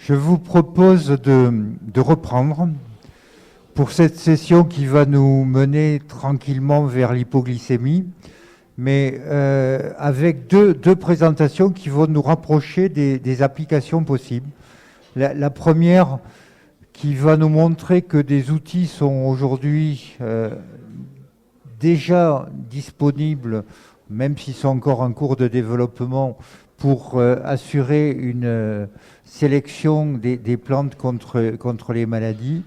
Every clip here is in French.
Je vous propose de reprendre pour cette session qui va nous mener tranquillement vers l'hypoglycémie, mais avec deux présentations qui vont nous rapprocher des applications possibles. La première qui va nous montrer que des outils sont aujourd'hui déjà disponibles, même s'ils sont encore en cours de développement, pour assurer une sélection des plantes contre les maladies,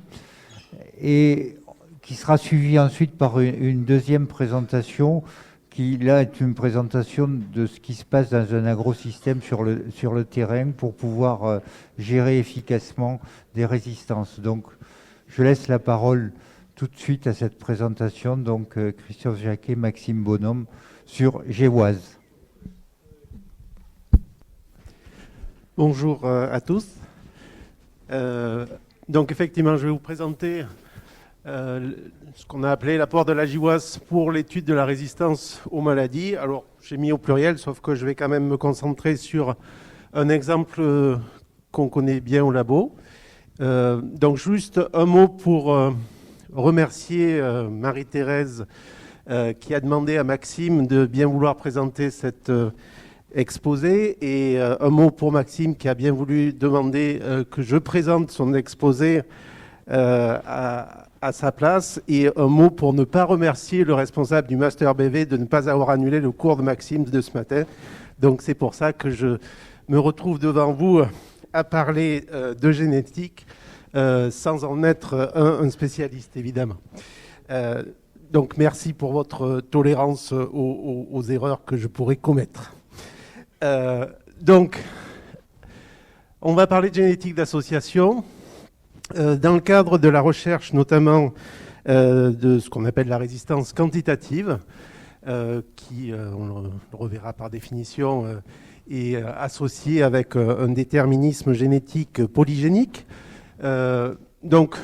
et qui sera suivie ensuite par une deuxième présentation qui, là, est une présentation de ce qui se passe dans un agrosystème sur le terrain pour pouvoir gérer efficacement des résistances. Donc, je laisse la parole tout de suite à cette présentation, donc Christophe Jacquet, Maxime Bonhomme, sur GWAS. Bonjour à tous. Donc effectivement, je vais vous présenter ce qu'on a appelé l'apport de la GWAS pour l'étude de la résistance aux maladies. Alors, j'ai mis au pluriel, sauf que je vais quand même me concentrer sur un exemple qu'on connaît bien au labo. Donc juste un mot pour remercier Marie-Thérèse qui a demandé à Maxime de bien vouloir présenter cette exposé, et un mot pour Maxime qui a bien voulu demander que je présente son exposé à sa place, et un mot pour ne pas remercier le responsable du Master BV de ne pas avoir annulé le cours de Maxime de ce matin. Donc c'est pour ça que je me retrouve devant vous à parler de génétique sans en être un spécialiste, évidemment. Donc merci pour votre tolérance aux erreurs que je pourrais commettre. Donc, on va parler de génétique d'association dans le cadre de la recherche, notamment de ce qu'on appelle la résistance quantitative, qui, on le reverra par définition, est associée avec un déterminisme génétique polygénique. Donc,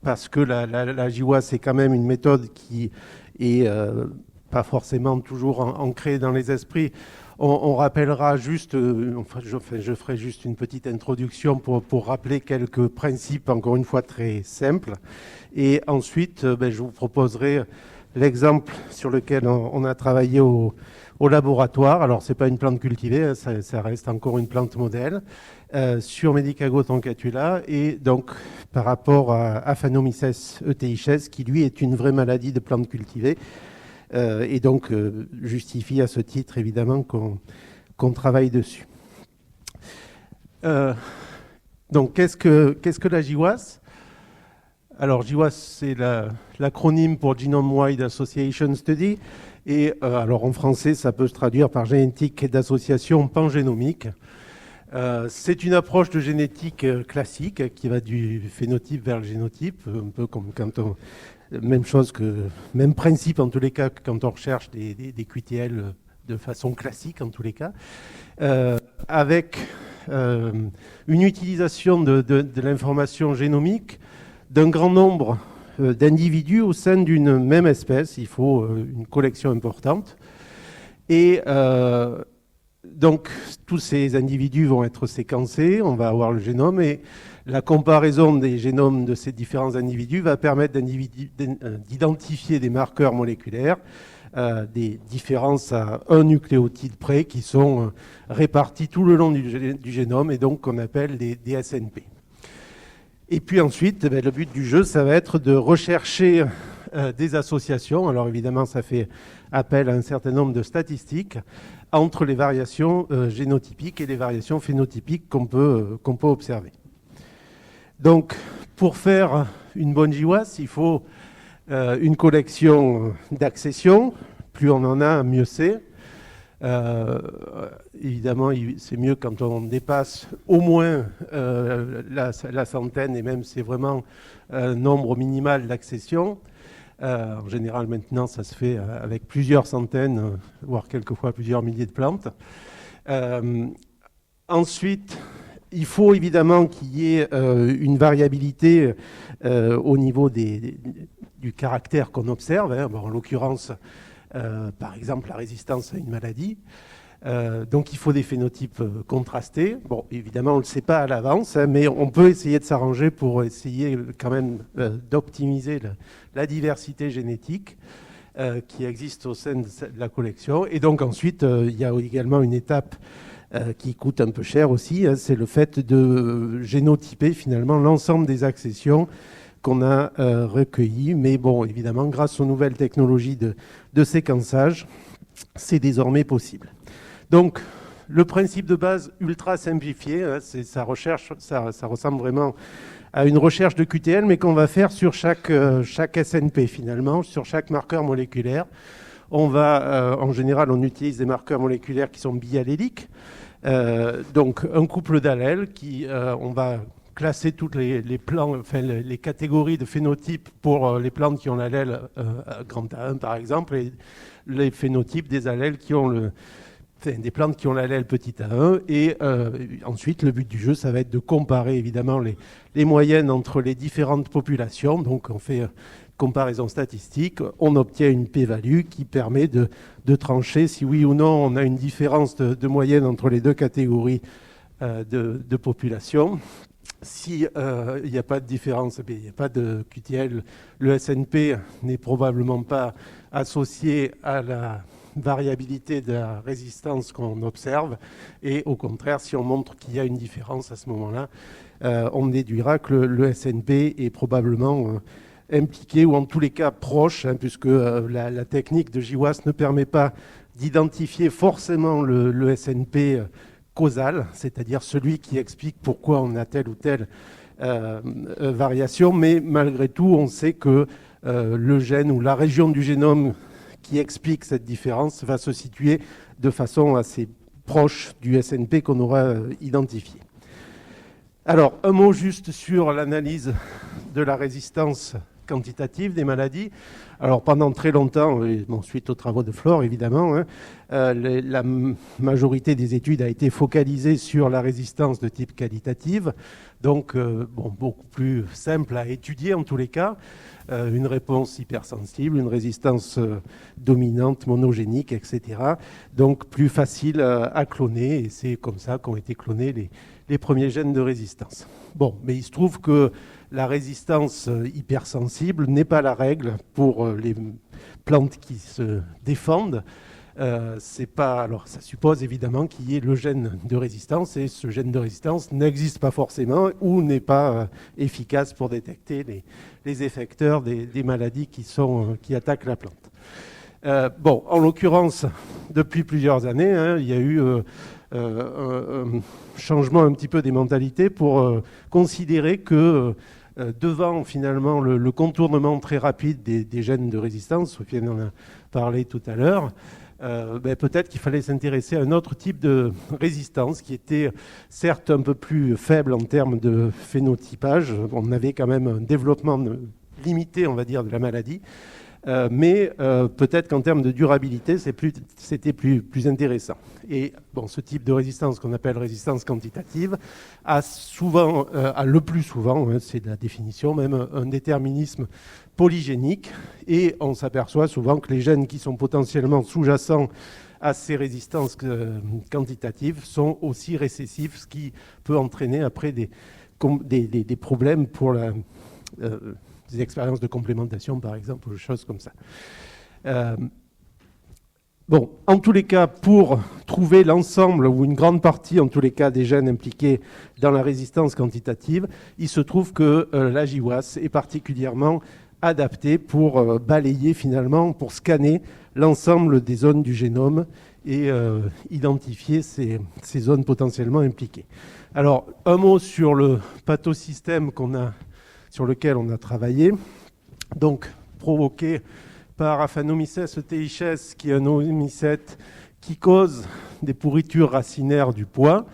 parce que la GWAS, c'est quand même une méthode qui est pas forcément toujours ancrée dans les esprits. On rappellera juste, je ferai juste une petite introduction pour rappeler quelques principes, encore une fois très simples. Et ensuite, je vous proposerai l'exemple sur lequel on a travaillé au laboratoire. Alors, ce n'est pas une plante cultivée, hein, ça reste encore une plante modèle, sur Medicago toncatula, et donc par rapport à Aphanomyces eutyches, qui lui est une vraie maladie de plante cultivée. Et donc justifie à ce titre évidemment qu'on travaille dessus. Donc qu'est-ce que la GWAS? Alors GWAS, c'est l'acronyme pour Genome Wide Association Study, et alors en français ça peut se traduire par génétique d'association pangénomique. C'est une approche de génétique classique qui va du phénotype vers le génotype, un peu comme quand on... Même principe en tous les cas quand on recherche des QTL de façon classique en tous les cas, avec une utilisation de l'information génomique d'un grand nombre d'individus au sein d'une même espèce. Il faut une collection importante. Et donc tous ces individus vont être séquencés, on va avoir le génome, et la comparaison des génomes de ces différents individus va permettre d'identifier des marqueurs moléculaires, des différences à un nucléotide près qui sont répartis tout le long du génome, et donc qu'on appelle des SNP. Et puis ensuite, le but du jeu, ça va être de rechercher des associations. Alors évidemment, ça fait appel à un certain nombre de statistiques entre les variations génotypiques et les variations phénotypiques qu'on peut observer. Donc, pour faire une bonne GWAS, il faut une collection d'accessions. Plus on en a, mieux c'est. Évidemment, c'est mieux quand on dépasse au moins la centaine, et même c'est vraiment un nombre minimal d'accessions. En général, maintenant, ça se fait avec plusieurs centaines, voire quelquefois plusieurs milliers de plantes. Ensuite, il faut évidemment qu'il y ait une variabilité au niveau du caractère qu'on observe. Bon, en l'occurrence, par exemple, la résistance à une maladie. Donc il faut des phénotypes contrastés. Bon, évidemment, on ne le sait pas à l'avance, hein, mais on peut essayer de s'arranger pour essayer quand même d'optimiser la diversité génétique qui existe au sein de la collection. Et donc ensuite, il y a également une étape qui coûte un peu cher aussi, hein, c'est le fait de génotyper finalement l'ensemble des accessions qu'on a recueillies. Mais bon, évidemment, grâce aux nouvelles technologies de séquençage, c'est désormais possible. Donc, le principe de base ultra simplifié, hein, c'est sa recherche, ça ressemble vraiment à une recherche de QTL, mais qu'on va faire sur chaque SNP finalement, sur chaque marqueur moléculaire. On va, en général, on utilise des marqueurs moléculaires qui sont bialléliques. Donc, un couple d'allèles qui, on va classer toutes les catégories de phénotypes pour les plantes qui ont l'allèle grand A1 par exemple, et les phénotypes des allèles qui ont des plantes qui ont l'allèle petit a1. Et ensuite, le but du jeu, ça va être de comparer évidemment les moyennes entre les différentes populations. Donc, on fait comparaison statistique, on obtient une p-value qui permet de trancher si oui ou non on a une différence de moyenne entre les deux catégories de population. Si il n'y a pas de différence, il n'y a pas de QTL, le SNP n'est probablement pas associé à la variabilité de la résistance qu'on observe. Et au contraire, si on montre qu'il y a une différence à ce moment-là, on déduira que le SNP est probablement impliqué, ou en tous les cas proche, hein, puisque la technique de GWAS ne permet pas d'identifier forcément le SNP causal, c'est-à-dire celui qui explique pourquoi on a telle ou telle variation, mais malgré tout, on sait que le gène ou la région du génome qui explique cette différence va se situer de façon assez proche du SNP qu'on aura identifié. Alors, un mot juste sur l'analyse de la résistance quantitative des maladies. Alors pendant très longtemps, et suite aux travaux de Flore évidemment, hein, la majorité des études a été focalisée sur la résistance de type qualitative, donc beaucoup plus simple à étudier en tous les cas, une réponse hypersensible, une résistance dominante, monogénique, etc. Donc plus facile à cloner, et c'est comme ça qu'ont été clonés les premiers gènes de résistance. Bon, mais il se trouve que la résistance hypersensible n'est pas la règle pour les plantes qui se défendent. Alors, ça suppose évidemment qu'il y ait le gène de résistance, et ce gène de résistance n'existe pas forcément ou n'est pas efficace pour détecter les effecteurs des maladies qui attaquent la plante. En l'occurrence, depuis plusieurs années, hein, il y a eu un changement un petit peu des mentalités pour considérer que devant finalement le contournement très rapide des gènes de résistance, Sofiane en a parlé tout à l'heure, peut-être qu'il fallait s'intéresser à un autre type de résistance qui était certes un peu plus faible en termes de phénotypage. On avait quand même un développement limité, on va dire, de la maladie. Mais peut-être qu'en termes de durabilité, c'était plus intéressant. Et ce type de résistance qu'on appelle résistance quantitative a le plus souvent, hein, c'est la définition même, un déterminisme polygénique. Et on s'aperçoit souvent que les gènes qui sont potentiellement sous-jacents à ces résistances quantitatives sont aussi récessifs, ce qui peut entraîner après des problèmes pour des expériences de complémentation, par exemple, ou des choses comme ça. En tous les cas, pour trouver l'ensemble, ou une grande partie, en tous les cas, des gènes impliqués dans la résistance quantitative, il se trouve que la GWAS est particulièrement adaptée pour balayer, finalement, pour scanner l'ensemble des zones du génome et identifier ces zones potentiellement impliquées. Alors, un mot sur le pathosystème sur lequel on a travaillé, donc provoqué par Aphanomyces ETHS, qui est un omycète qui cause des pourritures racinaires du pois.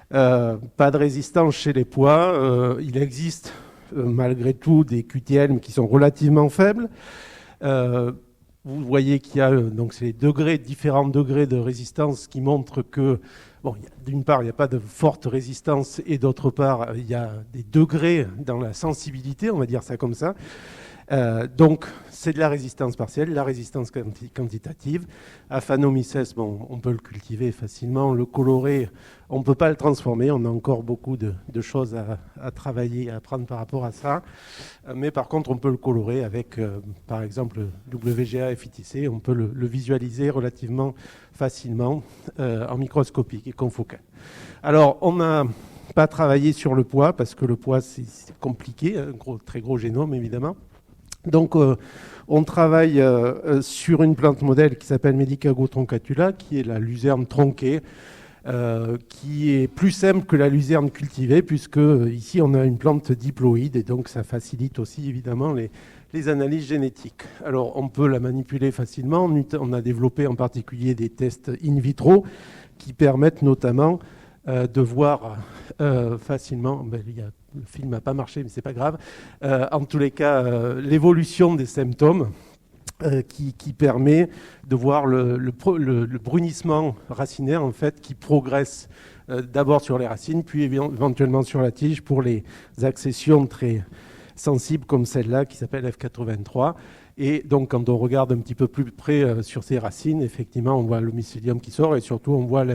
Pas de résistance chez les pois. Il existe malgré tout des QTL qui sont relativement faibles. Vous voyez qu'il y a donc ces différents degrés de résistance qui montrent que d'une part, il n'y a pas de forte résistance, et d'autre part, il y a des degrés dans la sensibilité, on va dire ça comme ça. Donc, c'est de la résistance partielle, la résistance quantitative. Aphanomyces, bon, on peut le cultiver facilement, le colorer, on ne peut pas le transformer. On a encore beaucoup de choses à travailler, à apprendre par rapport à ça. Mais par contre, on peut le colorer avec, par exemple, WGA FITC. On peut le visualiser relativement facilement en microscopique et confocal. Alors, on n'a pas travaillé sur le poids, parce que le poids, c'est compliqué, un très gros génome, évidemment. Donc, on travaille sur une plante modèle qui s'appelle Medicago troncatula, qui est la luzerne tronquée, qui est plus simple que la luzerne cultivée, puisque ici, on a une plante diploïde, et donc ça facilite aussi, évidemment, les analyses génétiques. Alors, on peut la manipuler facilement. On a développé en particulier des tests in vitro qui permettent notamment de voir facilement, le film n'a pas marché, mais ce n'est pas grave, en tous les cas, l'évolution des symptômes qui permet de voir le brunissement racinaire en fait, qui progresse d'abord sur les racines, puis éventuellement sur la tige pour les accessions très sensibles comme celle-là qui s'appelle F83. Et donc, quand on regarde un petit peu plus près sur ces racines, effectivement, on voit le mycélium qui sort et surtout, on voit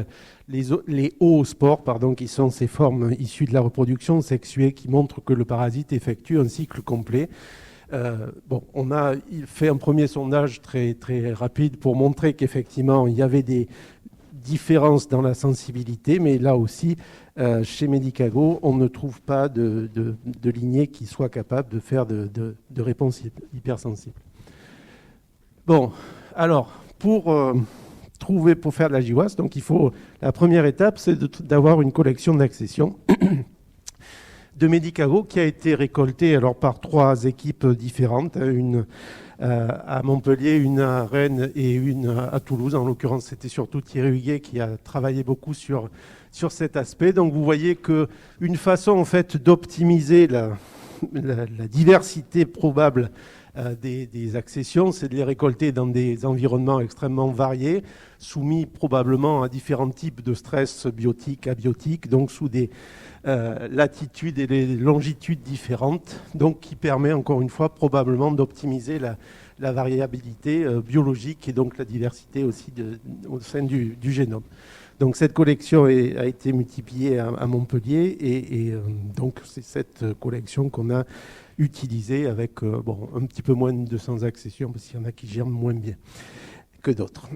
les oospores, qui sont ces formes issues de la reproduction sexuée qui montrent que le parasite effectue un cycle complet. On a fait un premier sondage très, très rapide pour montrer qu'effectivement, il y avait des différences dans la sensibilité, mais là aussi, chez Medicago, on ne trouve pas de lignée qui soit capable de faire de réponse hypersensible. Bon, alors, pour faire de la GWAS, donc la première étape, c'est d'avoir une collection d'accessions de Medicago qui a été récoltée alors, par 3 équipes différentes, une à Montpellier, une à Rennes et une à Toulouse. En l'occurrence, c'était surtout Thierry Huguet qui a travaillé beaucoup sur cet aspect. Donc vous voyez qu'une façon en fait, d'optimiser la diversité probable des accessions, c'est de les récolter dans des environnements extrêmement variés, soumis probablement à différents types de stress biotiques, abiotiques, donc sous des latitudes et des longitudes différentes, donc qui permet encore une fois probablement d'optimiser la variabilité biologique et donc la diversité aussi au sein du génome. Donc cette collection a été multipliée à Montpellier et donc c'est cette collection qu'on a utilisée avec un petit peu moins de 200 accessions parce qu'il y en a qui germent moins bien que d'autres.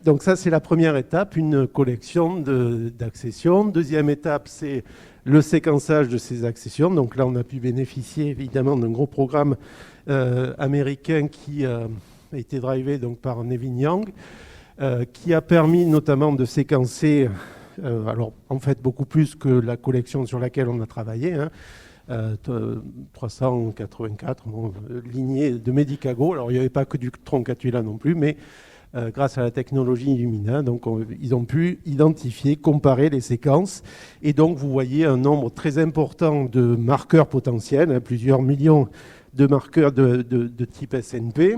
Donc ça c'est la première étape, une collection d'accessions. Deuxième étape c'est le séquençage de ces accessions. Donc là on a pu bénéficier évidemment d'un gros programme américain qui a été drivé donc, par Nevin Yang. Qui a permis notamment de séquencer, alors en fait beaucoup plus que la collection sur laquelle on a travaillé, 384 lignées de Medicago. Alors il n'y avait pas que du troncatula non plus, mais grâce à la technologie Illumina, donc ils ont pu identifier, comparer les séquences. Et donc vous voyez un nombre très important de marqueurs potentiels, plusieurs millions de marqueurs de type SNP.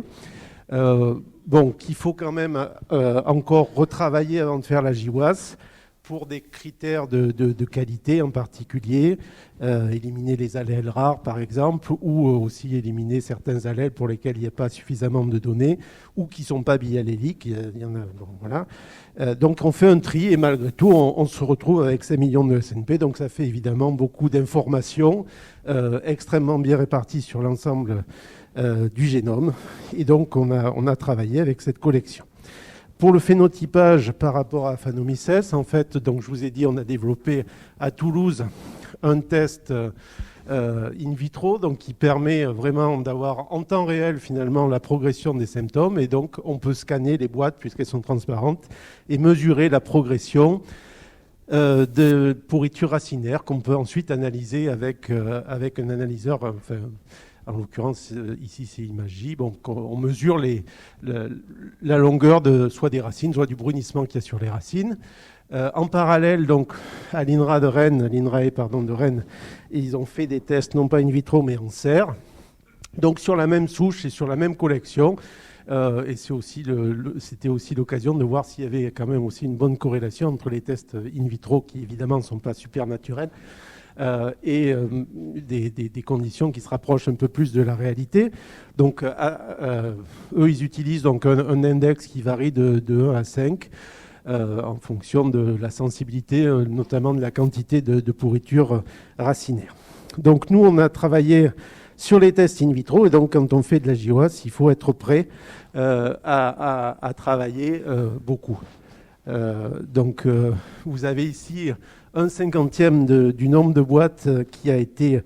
Qu'il faut quand même encore retravailler avant de faire la GWAS pour des critères de qualité en particulier, éliminer les allèles rares par exemple, ou aussi éliminer certains allèles pour lesquels il n'y a pas suffisamment de données, ou qui ne sont pas bialléliques. Il y en a, voilà. Donc on fait un tri et malgré tout on se retrouve avec 5 millions de SNP, donc ça fait évidemment beaucoup d'informations extrêmement bien réparties sur l'ensemble du génome, et donc on a travaillé avec cette collection. Pour le phénotypage par rapport à Aphanomyces, en fait, donc je vous ai dit, on a développé à Toulouse un test in vitro, donc qui permet vraiment d'avoir en temps réel finalement la progression des symptômes, et donc on peut scanner les boîtes puisqu'elles sont transparentes et mesurer la progression de pourriture racinaire qu'on peut ensuite analyser avec un analyseur. En l'occurrence, ici, c'est Imagy. On mesure la longueur soit des racines, soit du brunissement qu'il y a sur les racines. En parallèle, donc, à l'INRAE de Rennes, ils ont fait des tests, non pas in vitro, mais en serre. Donc, sur la même souche et sur la même collection. Et c'était aussi l'occasion de voir s'il y avait quand même aussi une bonne corrélation entre les tests in vitro, qui évidemment ne sont pas super naturels, et des conditions qui se rapprochent un peu plus de la réalité. Donc, eux, ils utilisent donc un index qui varie de 1 à 5 en fonction de la sensibilité, notamment de la quantité de pourriture racinaire. Donc, nous, on a travaillé sur les tests in vitro, et donc quand on fait de la GWAS, il faut être prêt à travailler beaucoup. Donc, vous avez ici 1/50 du nombre de boîtes qui a été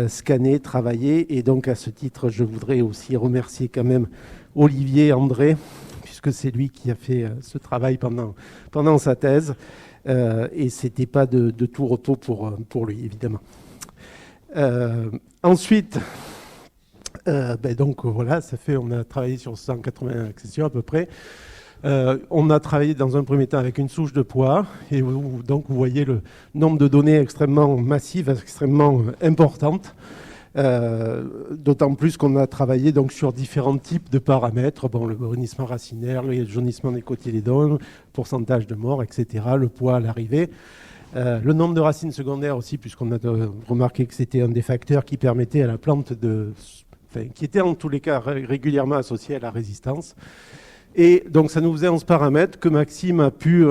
scanné, travaillé, et donc à ce titre, je voudrais aussi remercier quand même Olivier André, puisque c'est lui qui a fait ce travail pendant sa thèse, et c'était pas de tout repos pour lui, évidemment. Ensuite, donc voilà, on a travaillé sur 180 accessions à peu près. On a travaillé dans un premier temps avec une souche de poids, et donc vous voyez le nombre de données extrêmement massives, extrêmement importantes. D'autant plus qu'on a travaillé donc sur différents types de paramètres, le brunissement racinaire, le jaunissement des cotylédones, pourcentage de mort, etc., le poids à l'arrivée. Le nombre de racines secondaires aussi, puisqu'on a remarqué que c'était un des facteurs qui permettait à la plante qui était en tous les cas régulièrement associé à la résistance. Et donc ça nous faisait 11 paramètres que Maxime a pu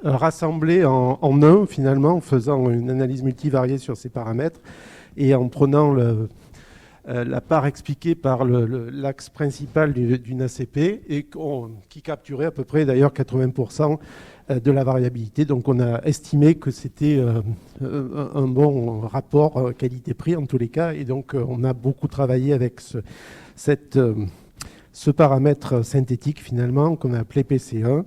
rassembler en un, finalement, en faisant une analyse multivariée sur ces paramètres et en prenant la part expliquée par l'axe principal d'une ACP, et qui capturait à peu près d'ailleurs 80% de la variabilité. Donc on a estimé que c'était un bon rapport qualité-prix en tous les cas, et donc on a beaucoup travaillé avec ce paramètre synthétique finalement qu'on a appelé PC1.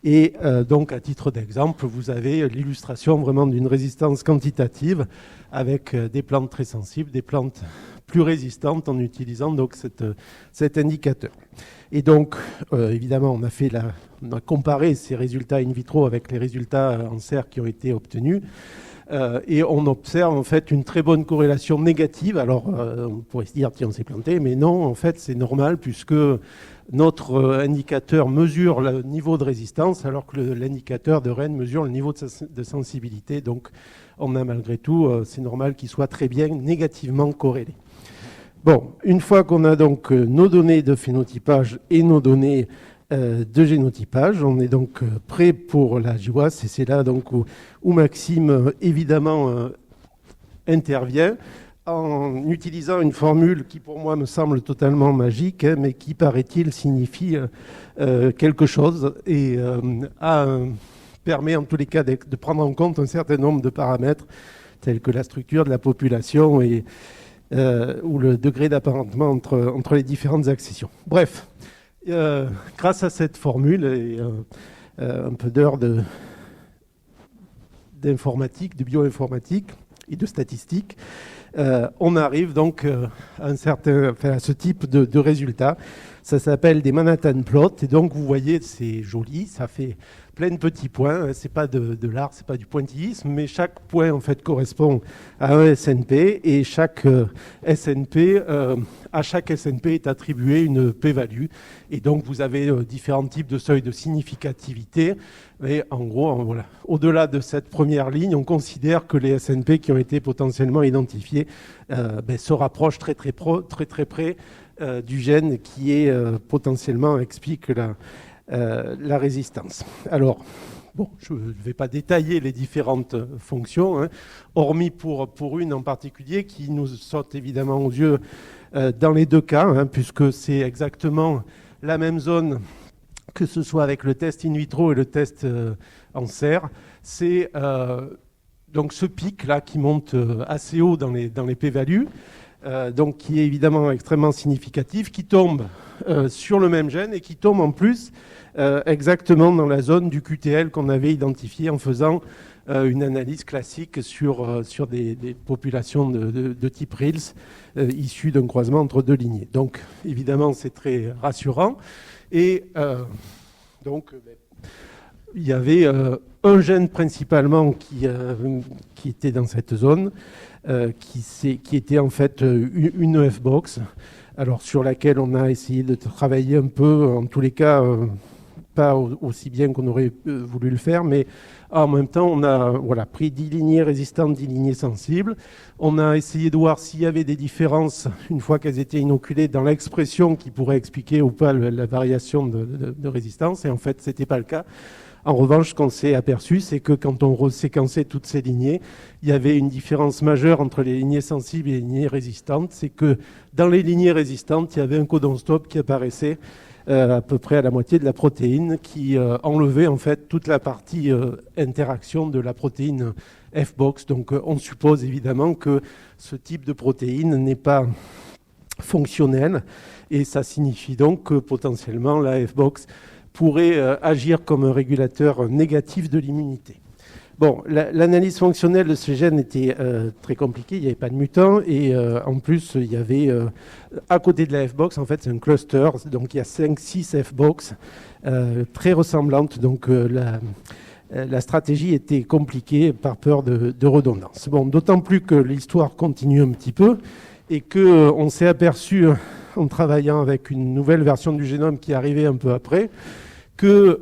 Et donc à titre d'exemple, vous avez l'illustration vraiment d'une résistance quantitative avec des plantes très sensibles, des plantes plus résistantes en utilisant donc cet indicateur. Et donc évidemment on a comparé ces résultats in vitro avec les résultats en serre qui ont été obtenus. Et on observe en fait une très bonne corrélation négative. Alors on pourrait se dire tiens, on s'est planté, mais non, en fait c'est normal puisque notre indicateur mesure le niveau de résistance alors que l'indicateur de Rennes mesure le niveau de sensibilité. Donc on a malgré tout, c'est normal qu'il soit très bien négativement corrélé. Bon, une fois qu'on a donc nos données de phénotypage et nos données de génotypage, on est donc prêt pour la GWAS, et c'est là donc où Maxime évidemment intervient en utilisant une formule qui pour moi me semble totalement magique, mais qui paraît-il signifie quelque chose et permet en tous les cas de prendre en compte un certain nombre de paramètres tels que la structure de la population ou le degré d'apparentement entre les différentes accessions. Bref. Grâce à cette formule et un peu d'heures d'informatique, de bioinformatique et de statistique, on arrive donc à ce type de résultats. Ça s'appelle des Manhattan plots, et donc vous voyez, c'est joli, ça fait plein de petits points. C'est pas de l'art, c'est pas du pointillisme, mais chaque point en fait correspond à un SNP, et chaque SNP, à chaque SNP est attribué une p-value, et donc vous avez différents types de seuils de significativité. Et en gros, voilà, au-delà de cette première ligne, on considère que les SNP qui ont été potentiellement identifiés se rapprochent très près du gène qui est potentiellement explique la résistance. Alors, bon, je ne vais pas détailler les différentes fonctions, hormis pour une en particulier qui nous saute évidemment aux yeux dans les deux cas, puisque c'est exactement la même zone, que ce soit avec le test in vitro et le test en serre. C'est donc ce pic-là qui monte assez haut dans les p-values, donc qui est évidemment extrêmement significatif, qui tombe sur le même gène et qui tombe en plus exactement dans la zone du QTL qu'on avait identifié en faisant une analyse classique sur des populations de type Reels issues d'un croisement entre deux lignées. Donc évidemment c'est très rassurant, et donc il y avait un gène principalement qui était dans cette zone, qui était en fait une EF-box, alors sur laquelle on a essayé de travailler un peu, en tous les cas pas aussi bien qu'on aurait voulu le faire, mais en même temps, on a pris 10 lignées résistantes, 10 lignées sensibles. On a essayé de voir s'il y avait des différences, une fois qu'elles étaient inoculées, dans l'expression qui pourrait expliquer ou pas la variation de résistance. Et en fait, ce n'était pas le cas. En revanche, ce qu'on s'est aperçu, c'est que quand on reséquençait toutes ces lignées, il y avait une différence majeure entre les lignées sensibles et les lignées résistantes. C'est que dans les lignées résistantes, il y avait un codon stop qui apparaissait à peu près à la moitié de la protéine, qui enlevait en fait toute la partie interaction de la protéine F-box. Donc on suppose évidemment que ce type de protéine n'est pas fonctionnel, et ça signifie donc que potentiellement la F-box pourrait agir comme un régulateur négatif de l'immunité. Bon, l'analyse fonctionnelle de ces gènes était très compliquée, il n'y avait pas de mutants, et en plus, il y avait, à côté de la F-box, en fait, c'est un cluster, donc il y a 5-6 F-box très ressemblantes, donc la stratégie était compliquée par peur de redondance. Bon, d'autant plus que l'histoire continue un petit peu, et qu'on s'est aperçu, en travaillant avec une nouvelle version du génome qui arrivait un peu après, que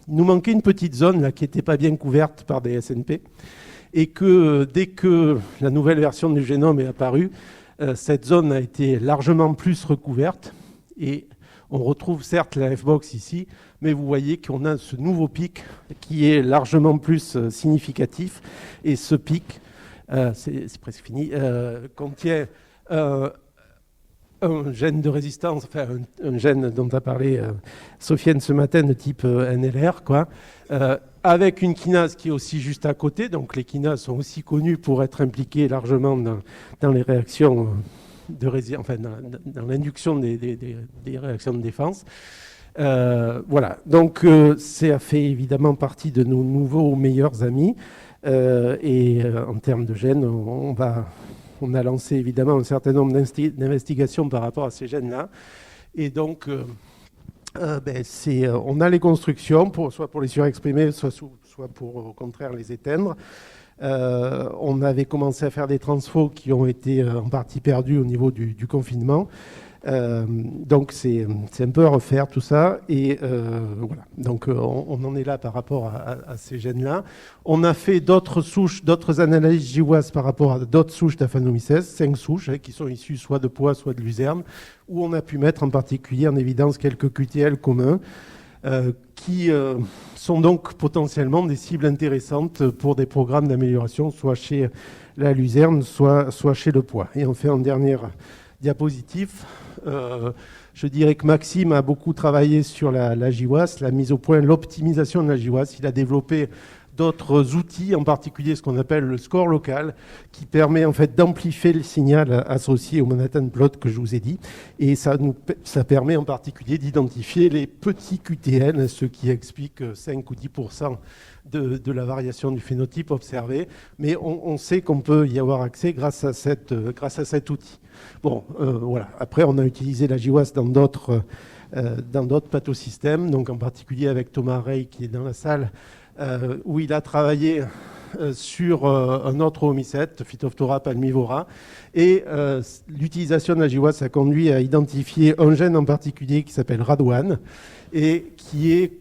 il nous manquait une petite zone là, qui n'était pas bien couverte par des SNP, et que dès que la nouvelle version du génome est apparue, cette zone a été largement plus recouverte, et on retrouve certes la F-box ici, mais vous voyez qu'on a ce nouveau pic qui est largement plus significatif, et ce pic, c'est presque fini, contient un gène de résistance, enfin un gène dont a parlé Sofiane ce matin, de type NLR, quoi, avec une kinase qui est aussi juste à côté. Donc les kinases sont aussi connues pour être impliquées largement dans les réactions dans l'induction des réactions de défense. Voilà, donc ça fait évidemment partie de nos nouveaux meilleurs amis. Et en termes de gènes, on a lancé évidemment un certain nombre d'investigations par rapport à ces gènes-là. Et donc, on a les constructions, soit pour les surexprimer, soit pour au contraire les éteindre. On avait commencé à faire des transfos qui ont été en partie perdus au niveau du confinement. Donc c'est un peu à refaire tout ça, et voilà. Donc on en est là par rapport à ces gènes-là. On a fait d'autres souches, d'autres analyses GWAS par rapport à d'autres souches d'Aphanomyces, 5 souches qui sont issues soit de pois, soit de luzerne, où on a pu mettre en particulier en évidence quelques QTL communs qui sont donc potentiellement des cibles intéressantes pour des programmes d'amélioration, soit chez la luzerne, soit chez le pois. Et enfin, en dernière diapositive, je dirais que Maxime a beaucoup travaillé sur la GWAS, la mise au point, l'optimisation de la GWAS. Il a développé d'autres outils, en particulier ce qu'on appelle le score local, qui permet en fait d'amplifier le signal associé au Manhattan plot que je vous ai dit. Et ça permet en particulier d'identifier les petits QTN, ce qui explique 5 ou 10% de la variation du phénotype observé. Mais on sait qu'on peut y avoir accès grâce à cet outil. Bon, voilà. Après, on a utilisé la GWAS dans d'autres pathosystèmes, donc en particulier avec Thomas Rey qui est dans la salle, où il a travaillé sur un autre homicète, Phytophthora palmivora, et l'utilisation de la GWAS a conduit à identifier un gène en particulier qui s'appelle RAD1 et qui est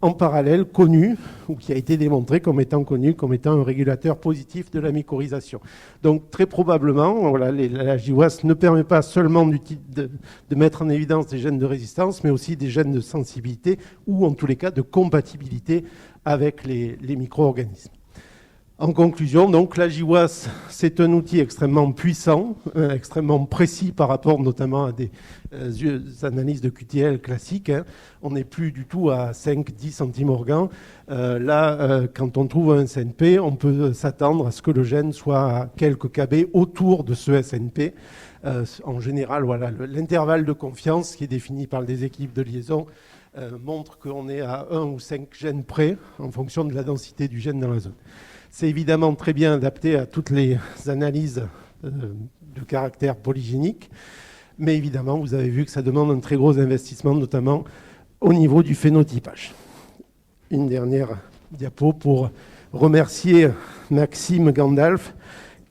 en parallèle connu, ou qui a été démontré comme étant connu comme étant un régulateur positif de la mycorhisation. Donc très probablement, voilà, la GWAS ne permet pas seulement de mettre en évidence des gènes de résistance, mais aussi des gènes de sensibilité, ou en tous les cas de compatibilité avec les micro-organismes. En conclusion, donc, la GWAS, c'est un outil extrêmement puissant, extrêmement précis par rapport notamment à des analyses de QTL classiques. On n'est plus du tout à 5-10 centimorgans. Là, quand on trouve un SNP, on peut s'attendre à ce que le gène soit à quelques kb autour de ce SNP. En général, voilà, l'intervalle de confiance qui est défini par des équipes de liaison montre qu'on est à 1 ou 5 gènes près en fonction de la densité du gène dans la zone. C'est évidemment très bien adapté à toutes les analyses de caractère polygénique, mais évidemment, vous avez vu que ça demande un très gros investissement, notamment au niveau du phénotypage. Une dernière diapo pour remercier Maxime Gandalf,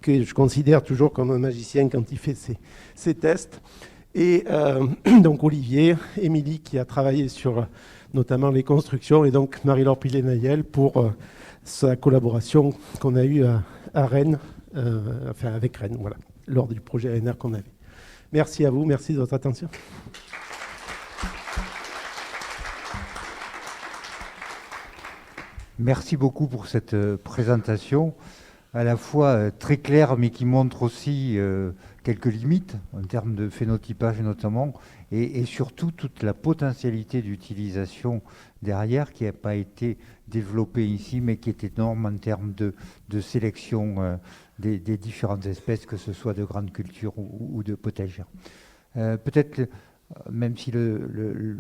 que je considère toujours comme un magicien quand il fait ses tests, et donc Olivier, Émilie qui a travaillé sur notamment les constructions, et donc Marie-Laure Pilet-Nayel pour sa collaboration qu'on a eue à Rennes, enfin avec Rennes, voilà, lors du projet ANR qu'on avait. Merci à vous, merci de votre attention. Merci beaucoup pour cette présentation, à la fois très claire, mais qui montre aussi quelques limites, en termes de phénotypage notamment, et surtout toute la potentialité d'utilisation derrière, qui n'a pas été développée ici, mais qui est énorme en termes de sélection des différentes espèces, que ce soit de grandes cultures ou de potagères. Peut-être, même si le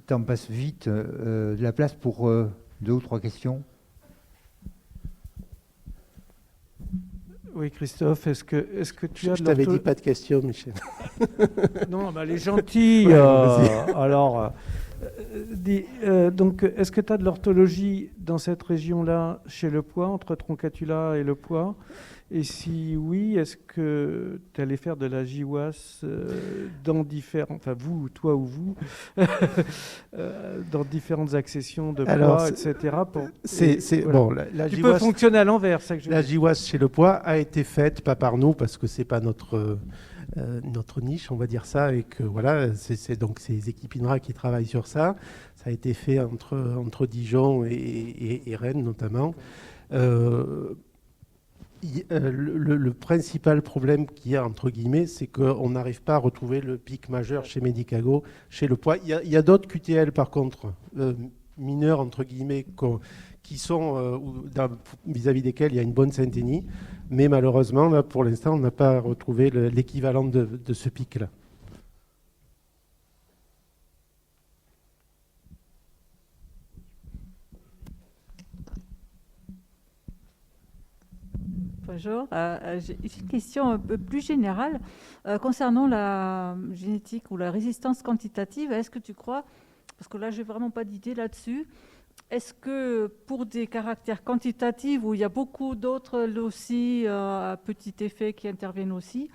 temps passe vite, de la place pour 2 ou 3 questions. Oui, Christophe, est-ce que tu as... Je t'avais dit pas de questions, Michel. Non, bah, les gentils. Alors, donc, est-ce que tu as de l'orthologie dans cette région-là, chez le Poix, entre Troncatula et le Poix? Et si oui, est-ce que tu allais faire de la GWAS dans différents... Enfin, vous, toi ou vous, dans différentes accessions de Poix, etc. Voilà. Bon, la tu GWAS, peux fonctionner à l'envers, ça que je la GWAS chez le Poix a été faite, pas par nous, parce que c'est pas notre niche, on va dire ça, et que voilà, c'est donc ces équipes INRA qui travaillent sur ça. Ça a été fait entre Dijon et Rennes notamment. Le principal problème qu'il y a, entre guillemets, c'est qu'on n'arrive pas à retrouver le pic majeur chez Medicago, chez le Poix. Il y a d'autres QTL, par contre, mineurs, entre guillemets, qui sont vis-à-vis desquels il y a une bonne synthénie. Mais malheureusement, là, pour l'instant, on n'a pas retrouvé l'équivalent de ce pic-là. Bonjour, j'ai une question un peu plus générale concernant la génétique ou la résistance quantitative. Est-ce que tu crois, parce que là je n'ai vraiment pas d'idée là-dessus, est-ce que pour des caractères quantitatifs où il y a beaucoup d'autres aussi à petit effet qui interviennent aussi,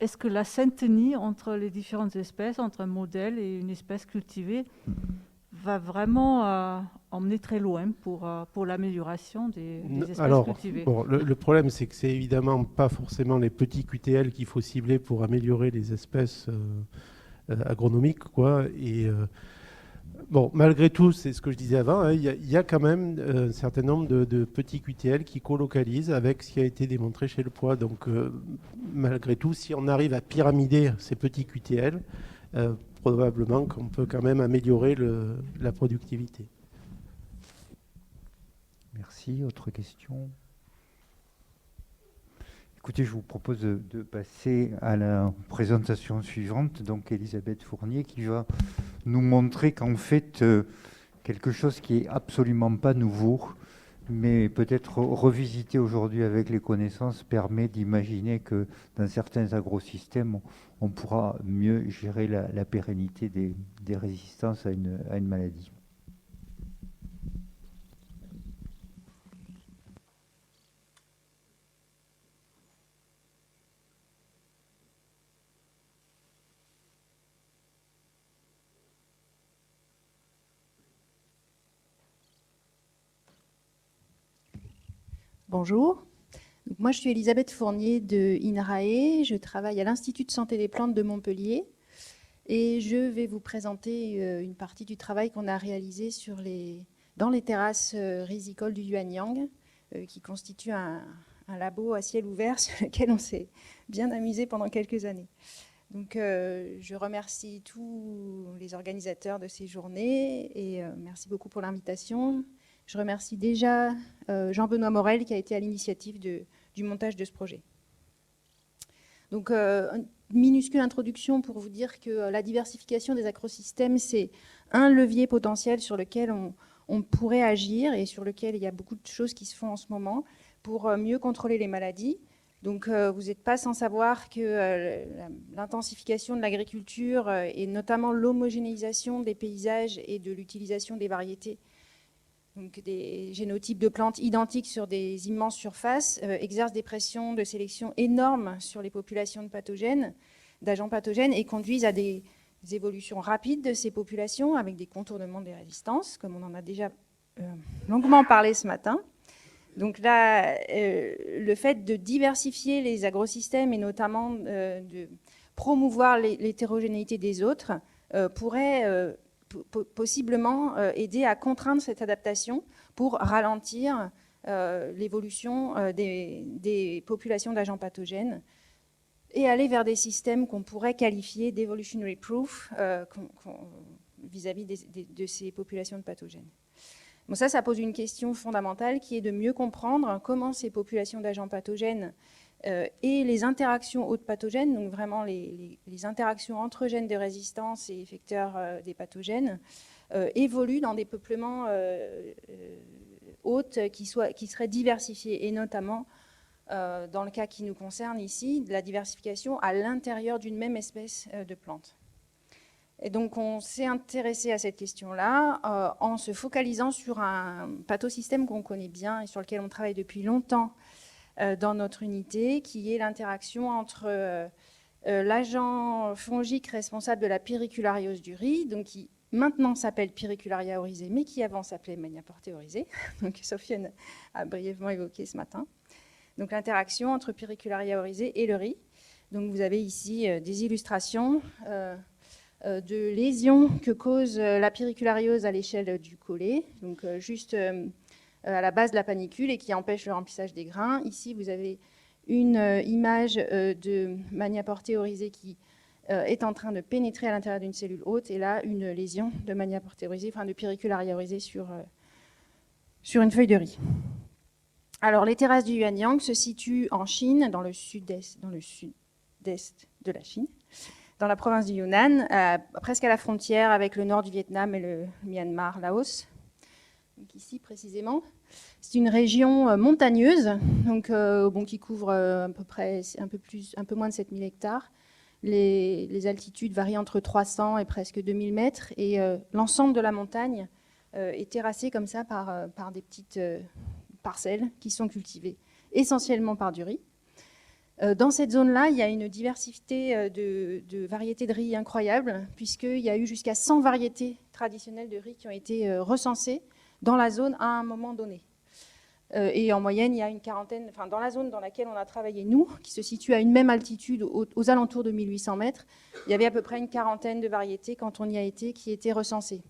est-ce que la syntonie entre les différentes espèces, entre un modèle et une espèce cultivée, va vraiment emmener très loin pour l'amélioration des espèces cultivées? Bon, le problème, c'est que c'est évidemment pas forcément les petits QTL qu'il faut cibler pour améliorer les espèces agronomiques, quoi. Et bon, malgré tout, c'est ce que je disais avant, hein, il y a quand même un certain nombre de petits QTL qui colocalisent avec ce qui a été démontré chez le Poix. Donc, malgré tout, si on arrive à pyramider ces petits QTL, probablement qu'on peut quand même améliorer la productivité. Merci. Autre question? Écoutez, je vous propose de passer à la présentation suivante, donc Elisabeth Fournier, qui va nous montrer qu'en fait, quelque chose qui est absolument pas nouveau, mais peut-être revisité aujourd'hui avec les connaissances, permet d'imaginer que dans certains agrosystèmes, on pourra mieux gérer la pérennité des résistances à une maladie. Bonjour, donc moi je suis Elisabeth Fournier de INRAE, je travaille à l'Institut de santé des plantes de Montpellier et je vais vous présenter une partie du travail qu'on a réalisé dans les terrasses rizicoles du Yuanyang, qui constitue un labo à ciel ouvert sur lequel on s'est bien amusé pendant quelques années. Donc je remercie tous les organisateurs de ces journées et merci beaucoup pour l'invitation. Je remercie déjà Jean-Benoît Morel qui a été à l'initiative du montage de ce projet. Donc, une minuscule introduction pour vous dire que la diversification des agrosystèmes, c'est un levier potentiel sur lequel on pourrait agir et sur lequel il y a beaucoup de choses qui se font en ce moment pour mieux contrôler les maladies. Donc, vous n'êtes pas sans savoir que l'intensification de l'agriculture et notamment l'homogénéisation des paysages et de l'utilisation des variétés, donc des génotypes de plantes identiques sur des immenses surfaces, exercent des pressions de sélection énormes sur les populations de pathogènes, d'agents pathogènes et conduisent à des évolutions rapides de ces populations avec des contournements des résistances, comme on en a déjà longuement parlé ce matin. Donc là, le fait de diversifier les agrosystèmes et notamment de promouvoir l'hétérogénéité des autres pourrait possiblement aider à contraindre cette adaptation pour ralentir l'évolution des populations d'agents pathogènes et aller vers des systèmes qu'on pourrait qualifier d'evolutionary proof vis-à-vis de ces populations de pathogènes. Bon, ça pose une question fondamentale qui est de mieux comprendre comment ces populations d'agents pathogènes et les interactions hôtes pathogènes, donc vraiment les interactions entre gènes de résistance et effecteurs des pathogènes, évoluent dans des peuplements hôtes qui seraient diversifiés, et notamment, dans le cas qui nous concerne ici, de la diversification à l'intérieur d'une même espèce de plante. Et donc, on s'est intéressé à cette question-là en se focalisant sur un pathosystème qu'on connaît bien et sur lequel on travaille depuis longtemps dans notre unité, qui est l'interaction entre l'agent fongique responsable de la périculariose du riz, donc qui maintenant s'appelle Péricularia oryzae, mais qui avant s'appelait Maniaportae oryzae, donc Sofiane a brièvement évoqué ce matin. Donc l'interaction entre Péricularia oryzae et le riz. Donc vous avez ici des illustrations de lésions que cause la périculariose à l'échelle du collet, donc juste à la base de la panicule et qui empêche le remplissage des grains. Ici, vous avez une image de Maniaportae oryzae qui est en train de pénétrer à l'intérieur d'une cellule hôte, et là, une lésion de Maniaportae oryzae, enfin de Péricularia oryzae sur une feuille de riz. Alors, les terrasses du Yuanyang se situent en Chine, dans le sud-est de la Chine, dans la province du Yunnan, presque à la frontière avec le nord du Vietnam et le Myanmar, Laos. Donc ici, précisément, c'est une région montagneuse, donc, qui couvre à peu près un peu moins de 7000 hectares. Les altitudes varient entre 300 et presque 2000 mètres, et l'ensemble de la montagne est terrassé comme ça par des petites parcelles qui sont cultivées essentiellement par du riz. Dans cette zone-là, il y a une diversité de variétés de riz incroyable, puisqu'il y a eu jusqu'à 100 variétés traditionnelles de riz qui ont été recensées dans la zone à un moment donné. Et en moyenne, il y a une quarantaine, enfin dans la zone dans laquelle on a travaillé, nous, qui se situe à une même altitude, aux alentours de 1800 mètres, il y avait à peu près une quarantaine de variétés, quand on y a été, qui étaient recensées.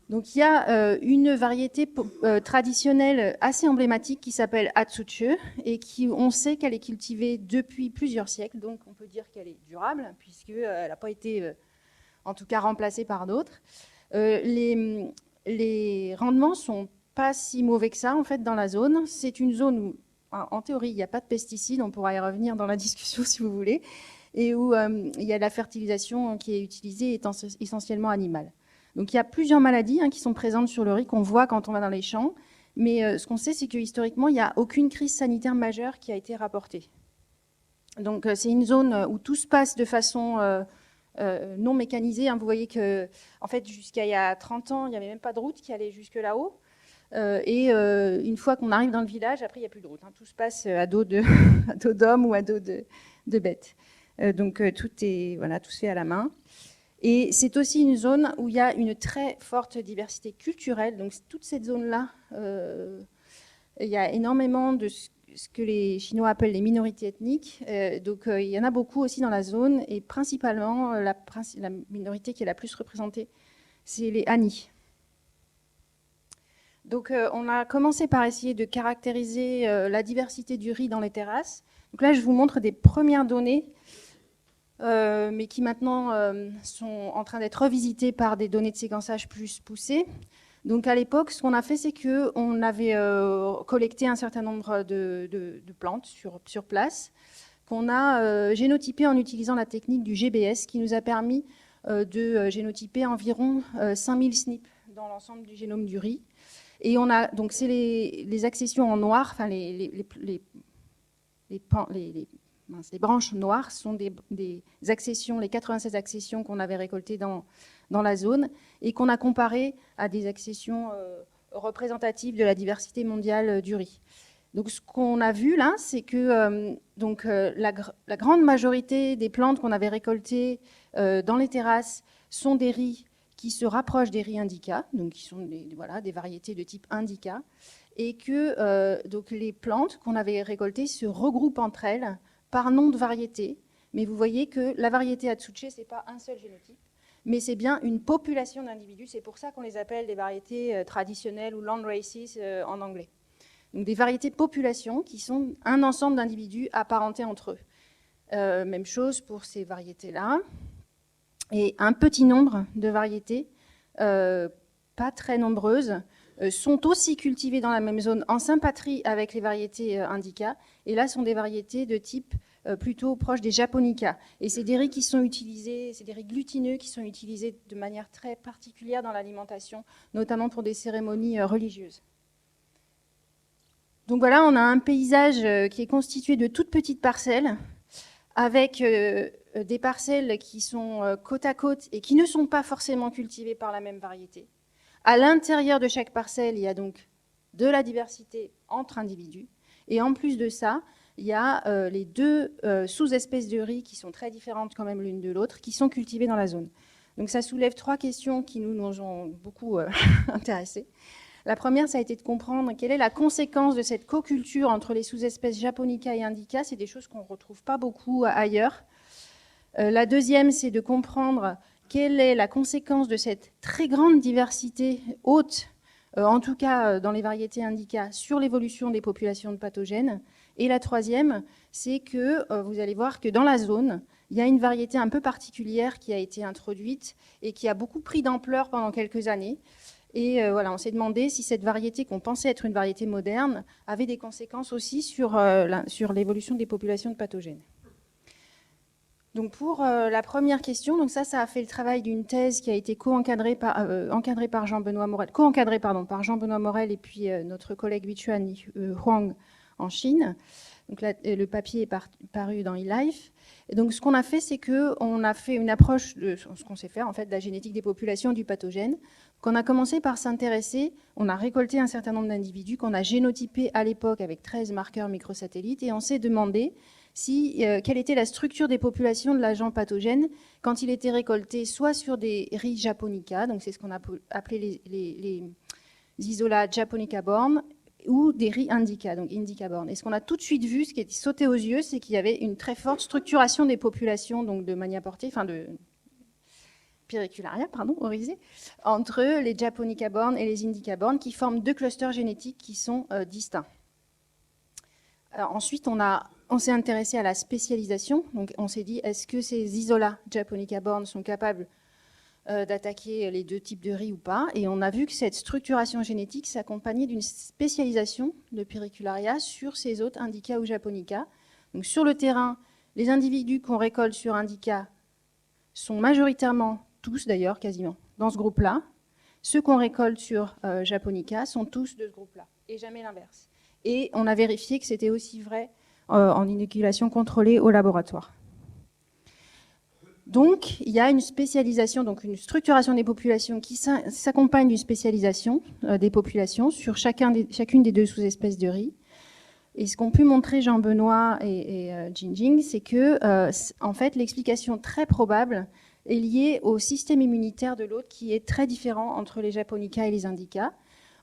Donc il y a une variété traditionnelle assez emblématique qui s'appelle Atsuche, et on sait qu'elle est cultivée depuis plusieurs siècles, donc on peut dire qu'elle est durable, puisqu'elle n'a pas été, en tout cas, remplacée par d'autres. Les rendements sont pas si mauvais que ça, en fait, dans la zone. C'est une zone où, en théorie, il n'y a pas de pesticides, on pourra y revenir dans la discussion si vous voulez, et où il y a la fertilisation qui est utilisée essentiellement animale. Donc il y a plusieurs maladies qui sont présentes sur le riz, qu'on voit quand on va dans les champs, mais ce qu'on sait, c'est que historiquement, il n'y a aucune crise sanitaire majeure qui a été rapportée. Donc c'est une zone où tout se passe de façon non mécanisée. Vous voyez que, en fait, jusqu'à il y a 30 ans, il n'y avait même pas de route qui allait jusque là-haut. Et une fois qu'on arrive dans le village, après, il n'y a plus de route. Tout se passe à dos d'hommes ou à dos de bêtes. Donc tout se fait à la main. Et c'est aussi une zone où il y a une très forte diversité culturelle. Donc toute cette zone-là, il y a énormément de ce que les Chinois appellent les minorités ethniques. Donc il y en a beaucoup aussi dans la zone, et principalement la minorité qui est la plus représentée, c'est les Hani. Donc on a commencé par essayer de caractériser la diversité du riz dans les terrasses. Donc là, je vous montre des premières données, mais qui maintenant sont en train d'être revisitées par des données de séquençage plus poussées. Donc à l'époque, ce qu'on a fait, c'est qu'on avait collecté un certain nombre de plantes sur place, qu'on a génotypées en utilisant la technique du GBS, qui nous a permis de génotyper environ 5000 SNP dans l'ensemble du génome du riz. Et on a, donc c'est les accessions en noir, enfin les branches noires sont des accessions, les 96 accessions qu'on avait récoltées dans la zone, et qu'on a comparées à des accessions représentatives de la diversité mondiale du riz. Donc ce qu'on a vu là, c'est que la grande majorité des plantes qu'on avait récoltées dans les terrasses sont des riz qui se rapprochent des riz indica, donc qui sont des variétés de type indica, et que donc les plantes qu'on avait récoltées se regroupent entre elles par nom de variété. Mais vous voyez que la variété Atsuche, ce n'est pas un seul génotype, mais c'est bien une population d'individus. C'est pour ça qu'on les appelle des variétés traditionnelles ou land races en anglais. Donc des variétés populations qui sont un ensemble d'individus apparentés entre eux. Même chose pour ces variétés-là. Et un petit nombre de variétés, pas très nombreuses, sont aussi cultivées dans la même zone en sympatrie avec les variétés indica. Et là, sont des variétés de type plutôt proche des japonica. Et c'est des riz qui sont utilisés, c'est des riz glutineux qui sont utilisés de manière très particulière dans l'alimentation, notamment pour des cérémonies religieuses. Donc voilà, on a un paysage qui est constitué de toutes petites parcelles, avec des parcelles qui sont côte à côte et qui ne sont pas forcément cultivées par la même variété. À l'intérieur de chaque parcelle, il y a donc de la diversité entre individus. Et en plus de ça, il y a les deux sous-espèces de riz qui sont très différentes quand même l'une de l'autre, qui sont cultivées dans la zone. Donc ça soulève trois questions qui nous ont beaucoup intéressés. La première, ça a été de comprendre quelle est la conséquence de cette co-culture entre les sous-espèces japonica et indica. C'est des choses qu'on ne retrouve pas beaucoup ailleurs. La deuxième, c'est de comprendre quelle est la conséquence de cette très grande diversité haute, en tout cas dans les variétés indica, sur l'évolution des populations de pathogènes. Et la troisième, c'est que vous allez voir que dans la zone, il y a une variété un peu particulière qui a été introduite et qui a beaucoup pris d'ampleur pendant quelques années. Et voilà, on s'est demandé si cette variété, qu'on pensait être une variété moderne, avait des conséquences aussi sur l'évolution des populations de pathogènes. Donc pour la première question, donc ça a fait le travail d'une thèse qui a été encadrée par Jean-Benoît Morel et puis notre collègue Huichuan Huang en Chine. Donc là, le papier est paru dans eLife. Et donc ce qu'on a fait, c'est qu'on a fait une approche de ce qu'on sait faire en fait de la génétique des populations du pathogène. Qu'on a commencé par s'intéresser, on a récolté un certain nombre d'individus qu'on a génotypés à l'époque avec 13 marqueurs microsatellites et on s'est demandé quelle était la structure des populations de l'agent pathogène quand il était récolté soit sur des riz japonica, donc c'est ce qu'on a appelé les isolats japonica born, ou des riz indica, donc indica born. Et ce qu'on a tout de suite vu, ce qui est sauté aux yeux, c'est qu'il y avait une très forte structuration des populations donc de Maniaportae, enfin de Pyricularia, oryzée, entre les japonica born et les indica born, qui forment deux clusters génétiques qui sont distincts. Alors, ensuite, on s'est intéressé à la spécialisation. Donc, on s'est dit, est-ce que ces isolats japonica born sont capables d'attaquer les deux types de riz ou pas? Et on a vu que cette structuration génétique s'accompagnait d'une spécialisation de Pyricularia sur ces hôtes indica ou japonica. Donc, sur le terrain, les individus qu'on récolte sur indica sont majoritairement tous d'ailleurs, quasiment, dans ce groupe-là. Ceux qu'on récolte sur japonica sont tous de ce groupe-là, et jamais l'inverse. Et on a vérifié que c'était aussi vrai en inoculation contrôlée au laboratoire. Donc, il y a une spécialisation, donc une structuration des populations qui s'accompagne d'une spécialisation des populations sur chacune des deux sous-espèces de riz. Et ce qu'ont pu montrer Jean-Benoît et Jingjing, c'est que, en fait, l'explication très probable est liée au système immunitaire de l'hôte qui est très différent entre les japonica et les indica.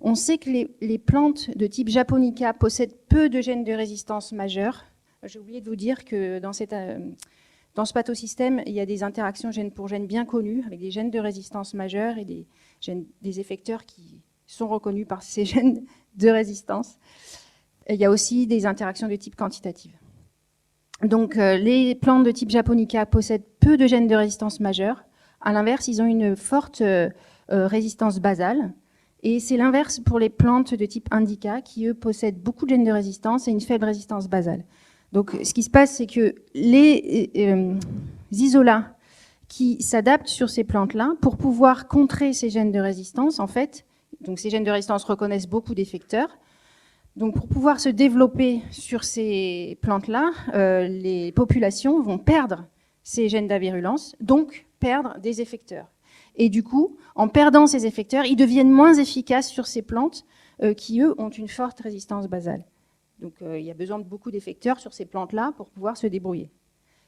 On sait que les plantes de type japonica possèdent peu de gènes de résistance majeurs. J'ai oublié de vous dire que dans ce pathosystème, il y a des interactions gène pour gène bien connues, avec des gènes de résistance majeure et des effecteurs qui sont reconnus par ces gènes de résistance. Et il y a aussi des interactions de type quantitative. Donc, les plantes de type japonica possèdent peu de gènes de résistance majeure. À l'inverse, ils ont une forte résistance basale. Et c'est l'inverse pour les plantes de type indica, qui, eux, possèdent beaucoup de gènes de résistance et une faible résistance basale. Donc, ce qui se passe, c'est que les isolats qui s'adaptent sur ces plantes-là, pour pouvoir contrer ces gènes de résistance, en fait, donc ces gènes de résistance reconnaissent beaucoup d'effecteurs. Donc, pour pouvoir se développer sur ces plantes-là, les populations vont perdre ces gènes d'avirulence, donc perdre des effecteurs. Et du coup, en perdant ces effecteurs, ils deviennent moins efficaces sur ces plantes qui, eux, ont une forte résistance basale. Donc, il y a besoin de beaucoup d'effecteurs sur ces plantes-là pour pouvoir se débrouiller.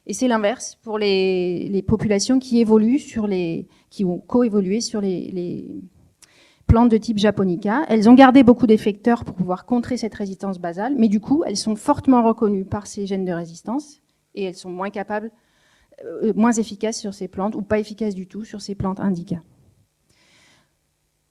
Et c'est l'inverse pour les populations qui évoluent qui ont coévolué sur les plantes de type japonica. Elles ont gardé beaucoup d'effecteurs pour pouvoir contrer cette résistance basale, mais du coup, elles sont fortement reconnues par ces gènes de résistance et elles sont moins capables, moins efficaces sur ces plantes ou pas efficaces du tout sur ces plantes indica.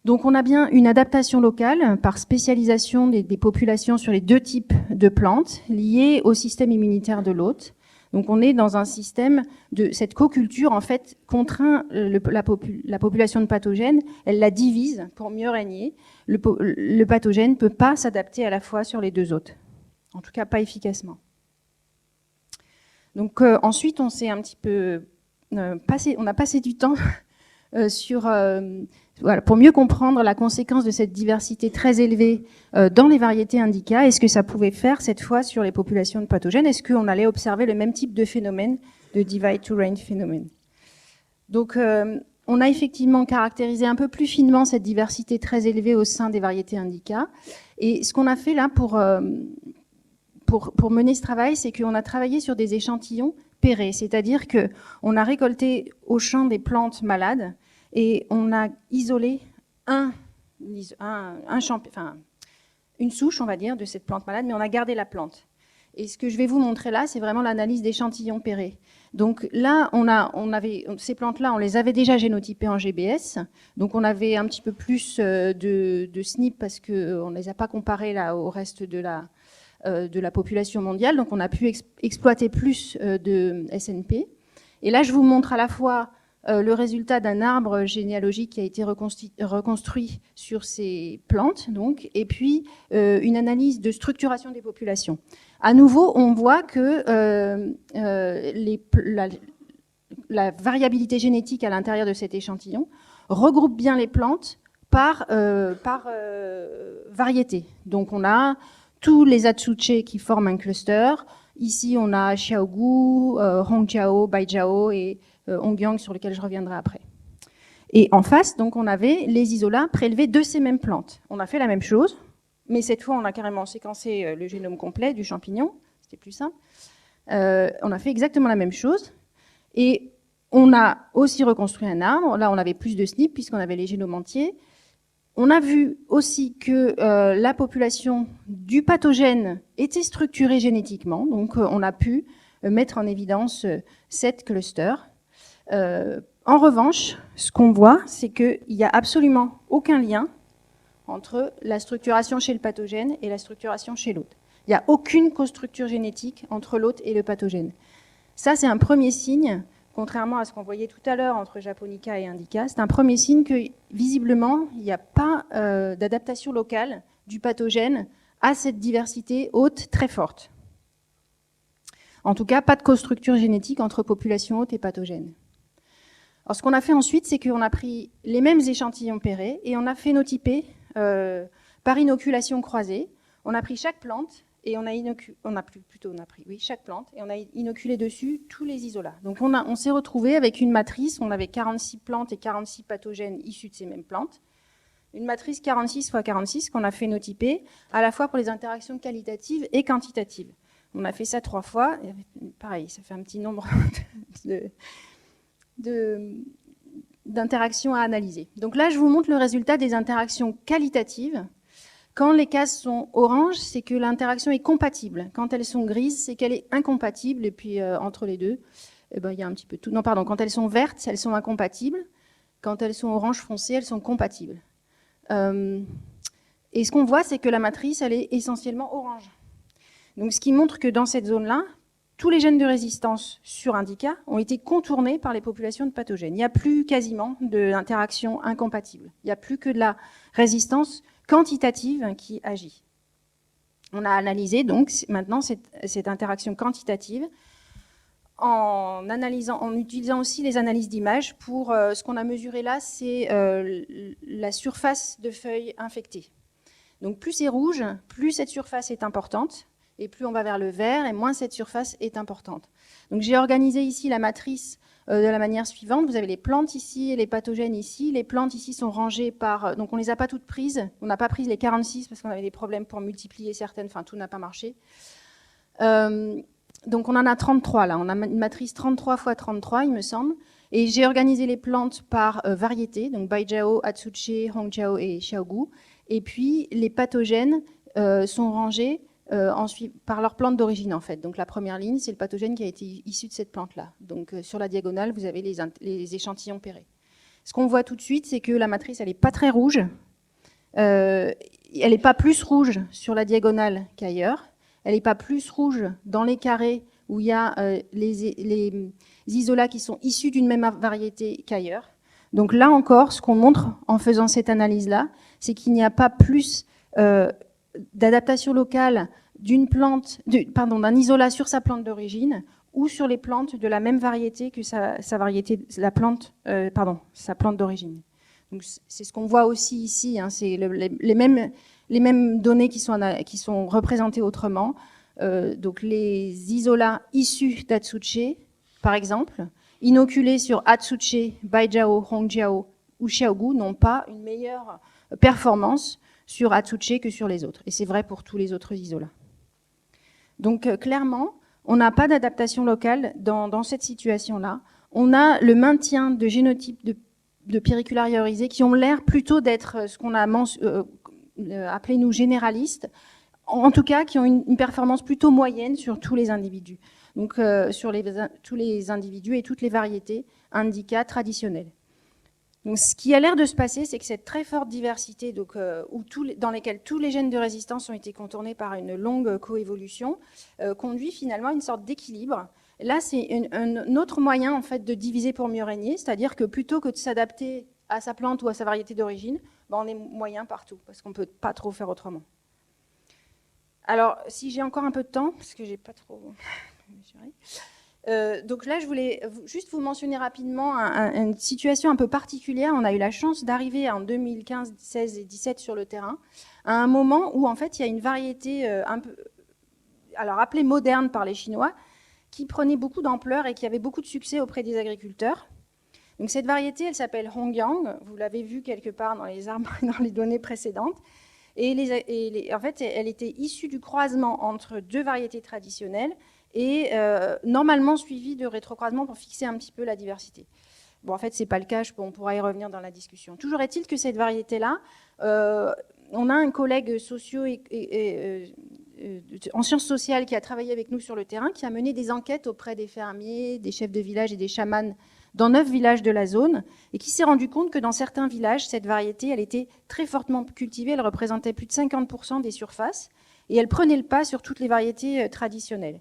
Donc on a bien une adaptation locale par spécialisation des populations sur les deux types de plantes liées au système immunitaire de l'hôte. Donc on est dans un système de cette co-culture en fait contraint la population de pathogènes, elle la divise pour mieux régner. Le pathogène ne peut pas s'adapter à la fois sur les deux hôtes, en tout cas pas efficacement. Donc ensuite on s'est un petit peu on a passé du temps sur voilà, pour mieux comprendre la conséquence de cette diversité très élevée dans les variétés indica et ce que ça pouvait faire cette fois sur les populations de pathogènes. Est-ce qu'on allait observer le même type de phénomène, de divide to range phénomène? Donc on a effectivement caractérisé un peu plus finement cette diversité très élevée au sein des variétés indica. Et ce qu'on a fait là pour mener ce travail, c'est qu'on a travaillé sur des échantillons pairés, c'est-à-dire qu'on a récolté au champ des plantes malades et on a isolé une souche, on va dire, de cette plante malade, mais on a gardé la plante. Et ce que je vais vous montrer là, c'est vraiment l'analyse d'échantillons pairés. Donc là, ces plantes-là, on les avait déjà génotypées en GBS. Donc on avait un petit peu plus de SNP parce qu'on ne les a pas comparées là, au reste de la population mondiale. Donc on a pu exploiter plus de SNP. Et là, je vous montre à la fois le résultat d'un arbre généalogique qui a été reconstruit sur ces plantes, donc, et puis une analyse de structuration des populations. À nouveau, on voit que la variabilité génétique à l'intérieur de cet échantillon regroupe bien les plantes par variété. Donc on a tous les Atsuche qui forment un cluster. Ici, on a Xiaogu, Hongjiao, Baijiao et Hongjiang sur lequel je reviendrai après. Et en face, donc, on avait les isolats prélevés de ces mêmes plantes. On a fait la même chose, mais cette fois, on a carrément séquencé le génome complet du champignon. C'était plus simple. On a fait exactement la même chose. Et on a aussi reconstruit un arbre. Là, on avait plus de SNP puisqu'on avait les génomes entiers. On a vu aussi que la population du pathogène était structurée génétiquement. Donc, on a pu mettre en évidence 7 clusters. En revanche, ce qu'on voit, c'est qu'il n'y a absolument aucun lien entre la structuration chez le pathogène et la structuration chez l'hôte. Il n'y a aucune costructure génétique entre l'hôte et le pathogène. Ça, c'est un premier signe, contrairement à ce qu'on voyait tout à l'heure entre japonica et indica, c'est un premier signe que, visiblement, il n'y a pas d'adaptation locale du pathogène à cette diversité hôte très forte. En tout cas, pas de costructure génétique entre population hôte et pathogène. Alors, ce qu'on a fait ensuite, c'est qu'on a pris les mêmes échantillons pairés et on a phénotypé par inoculation croisée. On a pris chaque plante et on a pris chaque plante et on a inoculé dessus tous les isolats. Donc, on s'est retrouvé avec une matrice. On avait 46 plantes et 46 pathogènes issus de ces mêmes plantes. Une matrice 46 x 46 qu'on a phénotypée à la fois pour les interactions qualitatives et quantitatives. On a fait ça 3 fois. Et pareil, ça fait un petit nombre d'interactions à analyser. Donc là, je vous montre le résultat des interactions qualitatives. Quand les cases sont oranges, c'est que l'interaction est compatible. Quand elles sont grises, c'est qu'elle est incompatible. Et puis, entre les deux, il y a un petit peu tout. Non, pardon, quand elles sont vertes, elles sont incompatibles. Quand elles sont orange foncé, elles sont compatibles. Et ce qu'on voit, c'est que la matrice, elle est essentiellement orange. Donc, ce qui montre que dans cette zone-là, tous les gènes de résistance sur indica ont été contournés par les populations de pathogènes. Il n'y a plus quasiment d'interaction incompatible. Il n'y a plus que de la résistance quantitative qui agit. On a analysé donc maintenant cette interaction quantitative en utilisant aussi les analyses d'images pour ce qu'on a mesuré là, c'est la surface de feuilles infectées. Donc plus c'est rouge, plus cette surface est importante. Et plus on va vers le vert, et moins cette surface est importante. Donc j'ai organisé ici la matrice de la manière suivante. Vous avez les plantes ici et les pathogènes ici. Les plantes ici sont rangées par... Donc on ne les a pas toutes prises. On n'a pas pris les 46 parce qu'on avait des problèmes pour multiplier certaines. Enfin, tout n'a pas marché. Donc on en a 33 là, on a une matrice 33 x 33 il me semble, et j'ai organisé les plantes par variété, donc Baijiao, Atsuche, Hongjiao et Xiaogu, et puis les pathogènes sont rangés ensuite par leur plante d'origine en fait. Donc la première ligne, c'est le pathogène qui a été issu de cette plante-là. Donc sur la diagonale, vous avez les échantillons pairés. Ce qu'on voit tout de suite, c'est que la matrice, elle n'est pas très rouge, elle n'est pas plus rouge sur la diagonale qu'ailleurs. Elle n'est pas plus rouge dans les carrés où il y a les isolats qui sont issus d'une même variété qu'ailleurs. Donc là encore, ce qu'on montre en faisant cette analyse-là, c'est qu'il n'y a pas plus d'adaptation locale d'un isolat sur sa plante d'origine ou sur les plantes de la même variété que sa plante d'origine. Donc c'est ce qu'on voit aussi ici, hein, c'est les mêmes données qui sont représentées autrement. Donc les isolats issus d'Atsuche, par exemple, inoculés sur Atsuche, Baijiao, Hongjiao ou Xiaogu, n'ont pas une meilleure performance sur Atsuche que sur les autres. Et c'est vrai pour tous les autres isolats. Donc clairement, on n'a pas d'adaptation locale dans cette situation-là. On a le maintien de génotypes de péricularia oryzés qui ont l'air plutôt d'être ce qu'on a appelé nous généralistes, en tout cas qui ont une performance plutôt moyenne sur tous les individus. Donc sur tous les individus et toutes les variétés indica traditionnelles. Donc, ce qui a l'air de se passer, c'est que cette très forte diversité, donc, dans laquelle tous les gènes de résistance ont été contournés par une longue coévolution, conduit finalement à une sorte d'équilibre. Là, c'est un autre moyen en fait, de diviser pour mieux régner, c'est-à-dire que plutôt que de s'adapter à sa plante ou à sa variété d'origine, on est moyen partout, parce qu'on ne peut pas trop faire autrement. Alors, si j'ai encore un peu de temps, parce que j'ai pas trop mesuré. Donc là, je voulais juste vous mentionner rapidement une situation un peu particulière. On a eu la chance d'arriver en 2015, 16 et 17 sur le terrain, à un moment où en fait il y a une variété alors appelée moderne par les Chinois, qui prenait beaucoup d'ampleur et qui avait beaucoup de succès auprès des agriculteurs. Donc cette variété, elle s'appelle Hongyang. Vous l'avez vu quelque part dans les arbres, dans les données précédentes. En fait, elle était issue du croisement entre deux variétés traditionnelles et normalement suivi de rétrocroisement pour fixer un petit peu la diversité. Bon, en fait, ce n'est pas le cas, on pourra y revenir dans la discussion. Toujours est-il que cette variété-là, on a un collègue en sciences sociales qui a travaillé avec nous sur le terrain, qui a mené des enquêtes auprès des fermiers, des chefs de village et des chamans dans 9 villages de la zone, et qui s'est rendu compte que dans certains villages, cette variété, elle était très fortement cultivée, elle représentait plus de 50% des surfaces, et elle prenait le pas sur toutes les variétés traditionnelles.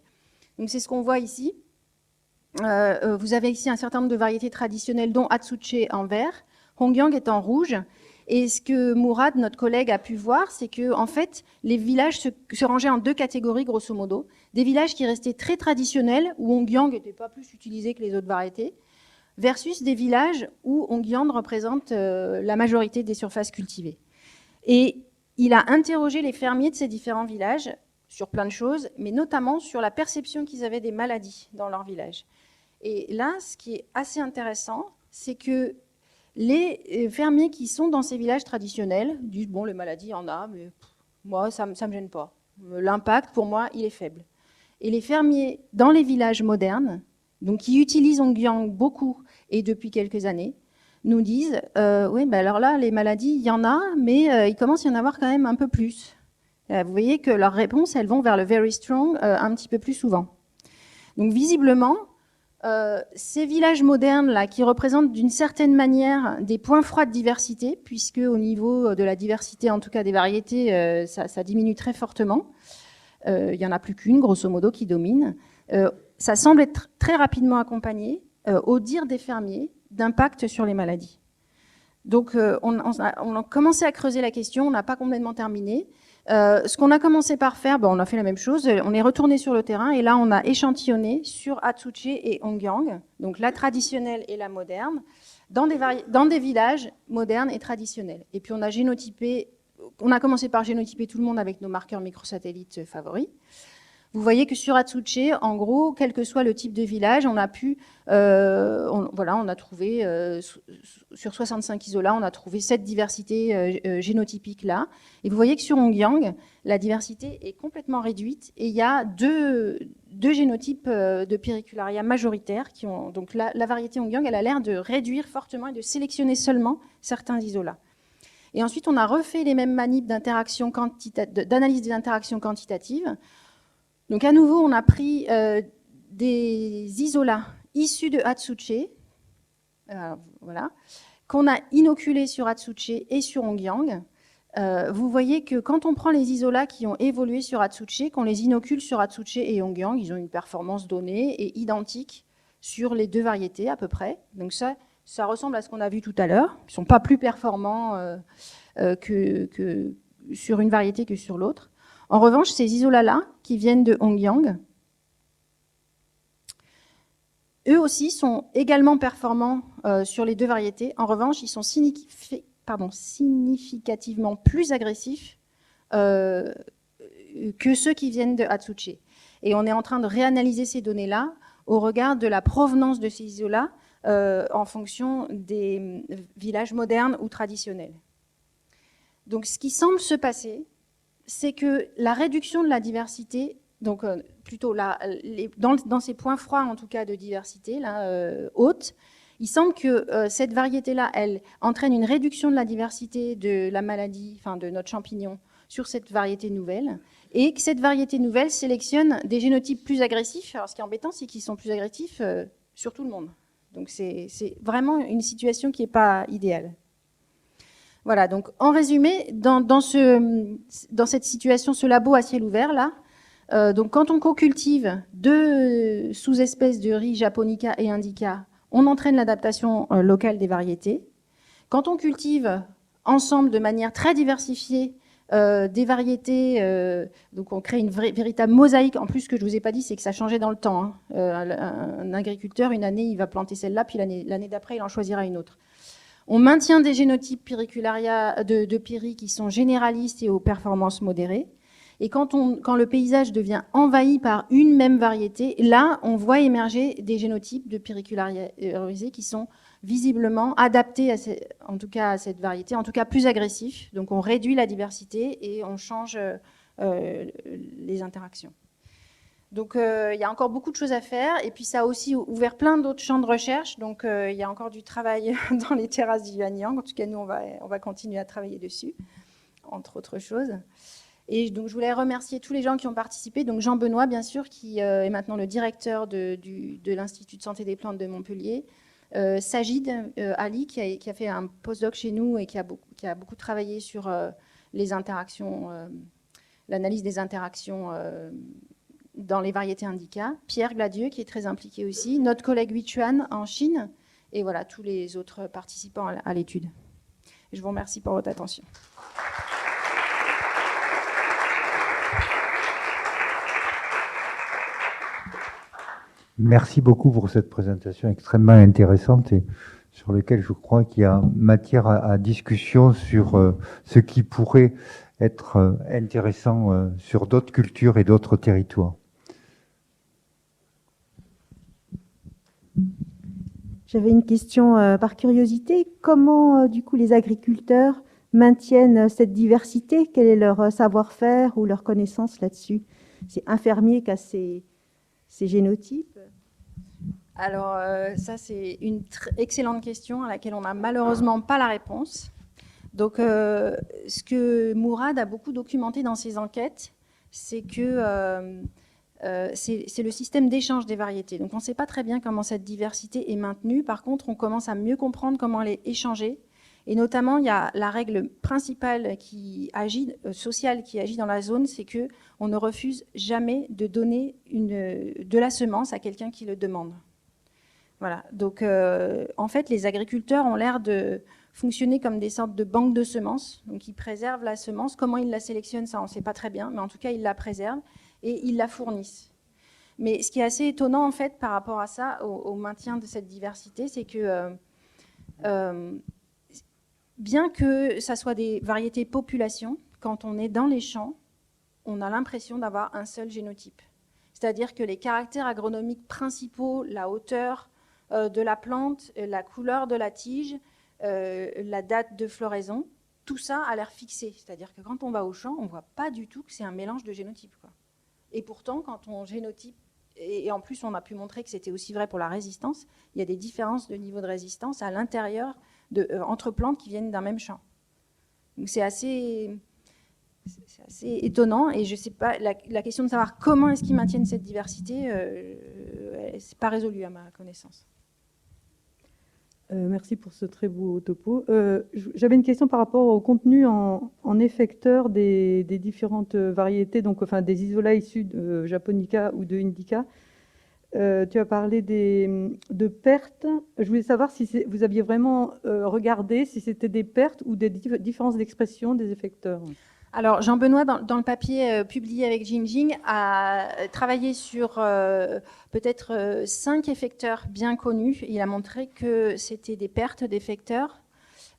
Donc c'est ce qu'on voit ici. Vous avez ici un certain nombre de variétés traditionnelles, dont Atsuche en vert, Hongyang est en rouge. Et ce que Mourad, notre collègue, a pu voir, c'est que en fait, les villages se rangeaient en 2 catégories, grosso modo. Des villages qui restaient très traditionnels, où Hongyang n'était pas plus utilisé que les autres variétés, versus des villages où Hongyang représente la majorité des surfaces cultivées. Et il a interrogé les fermiers de ces différents villages sur plein de choses, mais notamment sur la perception qu'ils avaient des maladies dans leur village. Et là, ce qui est assez intéressant, c'est que les fermiers qui sont dans ces villages traditionnels disent « bon, les maladies, il y en a, mais moi, ça ne me gêne pas. L'impact, pour moi, il est faible. » Et les fermiers dans les villages modernes, donc qui utilisent Hongyang beaucoup et depuis quelques années, nous disent oui, ben alors là, les maladies, il y en a, mais il commence à y en avoir quand même un peu plus. Vous voyez que leurs réponses, elles vont vers le very strong un petit peu plus souvent. Donc visiblement, ces villages modernes là, qui représentent d'une certaine manière des points froids de diversité, puisque au niveau de la diversité, en tout cas des variétés, ça diminue très fortement. Il n'y en a plus qu'une, grosso modo, qui domine. Ça semble être très rapidement accompagné, au dire des fermiers, d'impact sur les maladies. Donc on a commencé à creuser la question, on n'a pas complètement terminé. Ce qu'on a commencé par faire, on a fait la même chose, on est retourné sur le terrain et là on a échantillonné sur Atsuche et Hongyang, donc la traditionnelle et la moderne, dans des villages modernes et traditionnels. Et puis on a commencé par génotyper tout le monde avec nos marqueurs microsatellites favoris. Vous voyez que sur Atsuche, en gros, quel que soit le type de village, on a pu, on a trouvé, sur 65 isolats, on a trouvé cette diversité génotypique là. Et vous voyez que sur Ongyang, la diversité est complètement réduite et il y a deux génotypes de péricularia majoritaires qui ont, donc la variété Ongyang, elle a l'air de réduire fortement et de sélectionner seulement certains isolats. Et ensuite, on a refait les mêmes manips d'analyse des interactions quantitatives. Donc à nouveau, on a pris des isolats issus de Atsuche, voilà, qu'on a inoculés sur Atsuche et sur Ongyang. Vous voyez que quand on prend les isolats qui ont évolué sur Atsuche, qu'on les inocule sur Atsuche et Ongyang, ils ont une performance donnée et identique sur les deux variétés à peu près. Donc ça ressemble à ce qu'on a vu tout à l'heure. Ils ne sont pas plus performants que sur une variété que sur l'autre. En revanche, ces isolats-là, qui viennent de Ongyang, eux aussi sont également performants sur les deux variétés. En revanche, ils sont significativement plus agressifs que ceux qui viennent de Atsuche. Et on est en train de réanalyser ces données-là au regard de la provenance de ces isolats en fonction des villages modernes ou traditionnels. Donc, ce qui semble se passer, c'est que la réduction de la diversité, donc plutôt dans ces points froids en tout cas de diversité là, haute, il semble que cette variété-là, elle entraîne une réduction de la diversité de la maladie, enfin de notre champignon, sur cette variété nouvelle, et que cette variété nouvelle sélectionne des génotypes plus agressifs. Alors ce qui est embêtant, c'est qu'ils sont plus agressifs sur tout le monde. Donc c'est vraiment une situation qui n'est pas idéale. Voilà, donc en résumé, dans cette situation, ce labo à ciel ouvert, là, donc quand on co-cultive deux sous-espèces de riz japonica et indica, on entraîne l'adaptation locale des variétés. Quand on cultive ensemble de manière très diversifiée des variétés, donc on crée une véritable mosaïque. En plus, ce que je ne vous ai pas dit, c'est que ça changeait dans le temps. Hein. Un agriculteur, une année, il va planter celle-là, puis l'année d'après, il en choisira une autre. On maintient des génotypes péricularia de péri qui sont généralistes et aux performances modérées. Et quand le paysage devient envahi par une même variété, là, on voit émerger des génotypes de péricularisés qui sont visiblement adaptés, en tout cas à cette variété, en tout cas plus agressifs. Donc on réduit la diversité et on change les interactions. Donc il y a encore beaucoup de choses à faire. Et puis ça a aussi ouvert plein d'autres champs de recherche. Donc il y a encore du travail dans les terrasses du Yuanyang. En tout cas, nous, on va continuer à travailler dessus, entre autres choses. Et donc, je voulais remercier tous les gens qui ont participé. Donc, Jean-Benoît, bien sûr, qui est maintenant le directeur de l'Institut de santé des plantes de Montpellier. Sajid Ali, qui a fait un postdoc chez nous et qui a beaucoup travaillé sur les interactions, l'analyse des interactions dans les variétés indica. Pierre Gladieux, qui est très impliqué aussi. Notre collègue Hui Chuan en Chine. Et voilà, tous les autres participants à l'étude. Je vous remercie pour votre attention. Merci beaucoup pour cette présentation extrêmement intéressante et sur laquelle je crois qu'il y a matière à discussion sur ce qui pourrait être intéressant sur d'autres cultures et d'autres territoires. J'avais une question par curiosité. Comment, du coup, les agriculteurs maintiennent cette diversité? Quel est leur savoir-faire ou leur connaissance là-dessus? C'est infirmier qui a ces génotypes? Alors, ça, c'est une excellente question à laquelle on n'a malheureusement pas la réponse. Donc, ce que Mourad a beaucoup documenté dans ses enquêtes, c'est que c'est le système d'échange des variétés. Donc, on ne sait pas très bien comment cette diversité est maintenue. Par contre, on commence à mieux comprendre comment elle est échangée. Et notamment, il y a la règle principale sociale qui agit dans la zone, c'est qu'on ne refuse jamais de donner de la semence à quelqu'un qui le demande. Voilà. Donc, en fait, les agriculteurs ont l'air de fonctionner comme des sortes de banques de semences. Donc, ils préservent la semence. Comment ils la sélectionnent, ça, on ne sait pas très bien. Mais en tout cas, ils la préservent et ils la fournissent. Mais ce qui est assez étonnant, en fait, par rapport à ça, au maintien de cette diversité, c'est que bien que ça soit des variétés population, quand on est dans les champs, on a l'impression d'avoir un seul génotype. C'est-à-dire que les caractères agronomiques principaux, la hauteur de la plante, la couleur de la tige, la date de floraison, tout ça a l'air fixé. C'est-à-dire que quand on va au champ, on ne voit pas du tout que c'est un mélange de génotypes, quoi. Et pourtant, quand on génotype, et en plus on a pu montrer que c'était aussi vrai pour la résistance, il y a des différences de niveau de résistance à l'intérieur entre plantes qui viennent d'un même champ. Donc c'est assez étonnant, et je sais pas, la question de savoir comment est-ce qu'ils maintiennent cette diversité, c'est pas résolu à ma connaissance. Merci pour ce très beau topo. J'avais une question par rapport au contenu en effecteur des différentes variétés, donc enfin des isolats issus de Japonica ou de Indica. Tu as parlé de pertes. Je voulais savoir si vous aviez vraiment regardé si c'était des pertes ou des différences d'expression des effecteurs. Alors, Jean-Benoît, dans le papier publié avec Jingjing, a travaillé sur peut-être 5 effecteurs bien connus. Il a montré que c'était des pertes d'effecteurs,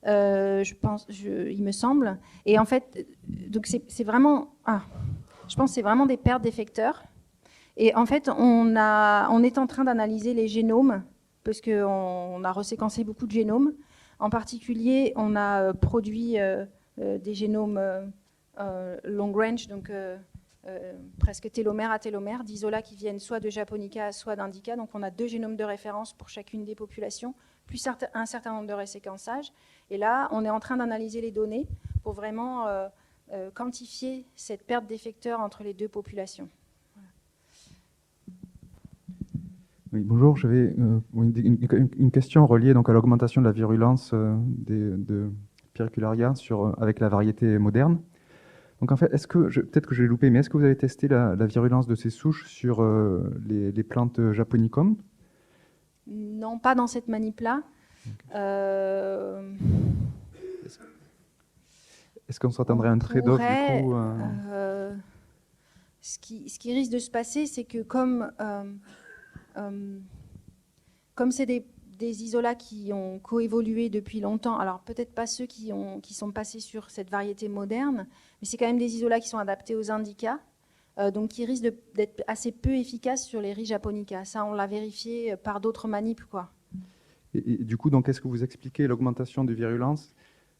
il me semble. Et en fait, donc c'est vraiment... je pense que c'est vraiment des pertes d'effecteurs. Et en fait, on est en train d'analyser les génomes, parce qu'on a reséquencé beaucoup de génomes. En particulier, on a produit des génomes... long range, donc presque télomère à télomère, d'isolats qui viennent soit de Japonica, soit d'Indica. Donc on a 2 génomes de référence pour chacune des populations, plus un certain nombre de réséquençages. Et là, on est en train d'analyser les données pour vraiment quantifier cette perte d'effecteurs entre les 2 populations. Voilà. Oui, bonjour, j'avais une question reliée donc, à l'augmentation de la virulence de Pyrrhicularia avec la variété moderne. Donc en fait, peut-être que je l'ai loupé, mais est-ce que vous avez testé la virulence de ces souches sur les plantes Japonicum? Non, pas dans cette manip-là. Okay. Est-ce qu'on s'attendrait à un trade-off du coup ce qui risque de se passer, c'est que comme c'est des isolats qui ont coévolué depuis longtemps, alors peut-être pas ceux qui sont passés sur cette variété moderne, mais c'est quand même des isolats qui sont adaptés aux Indica, donc qui risquent d'être assez peu efficaces sur les riz Japonica. Ça, on l'a vérifié par d'autres manips, quoi. Et du coup, donc, est-ce que vous expliquez l'augmentation de virulence?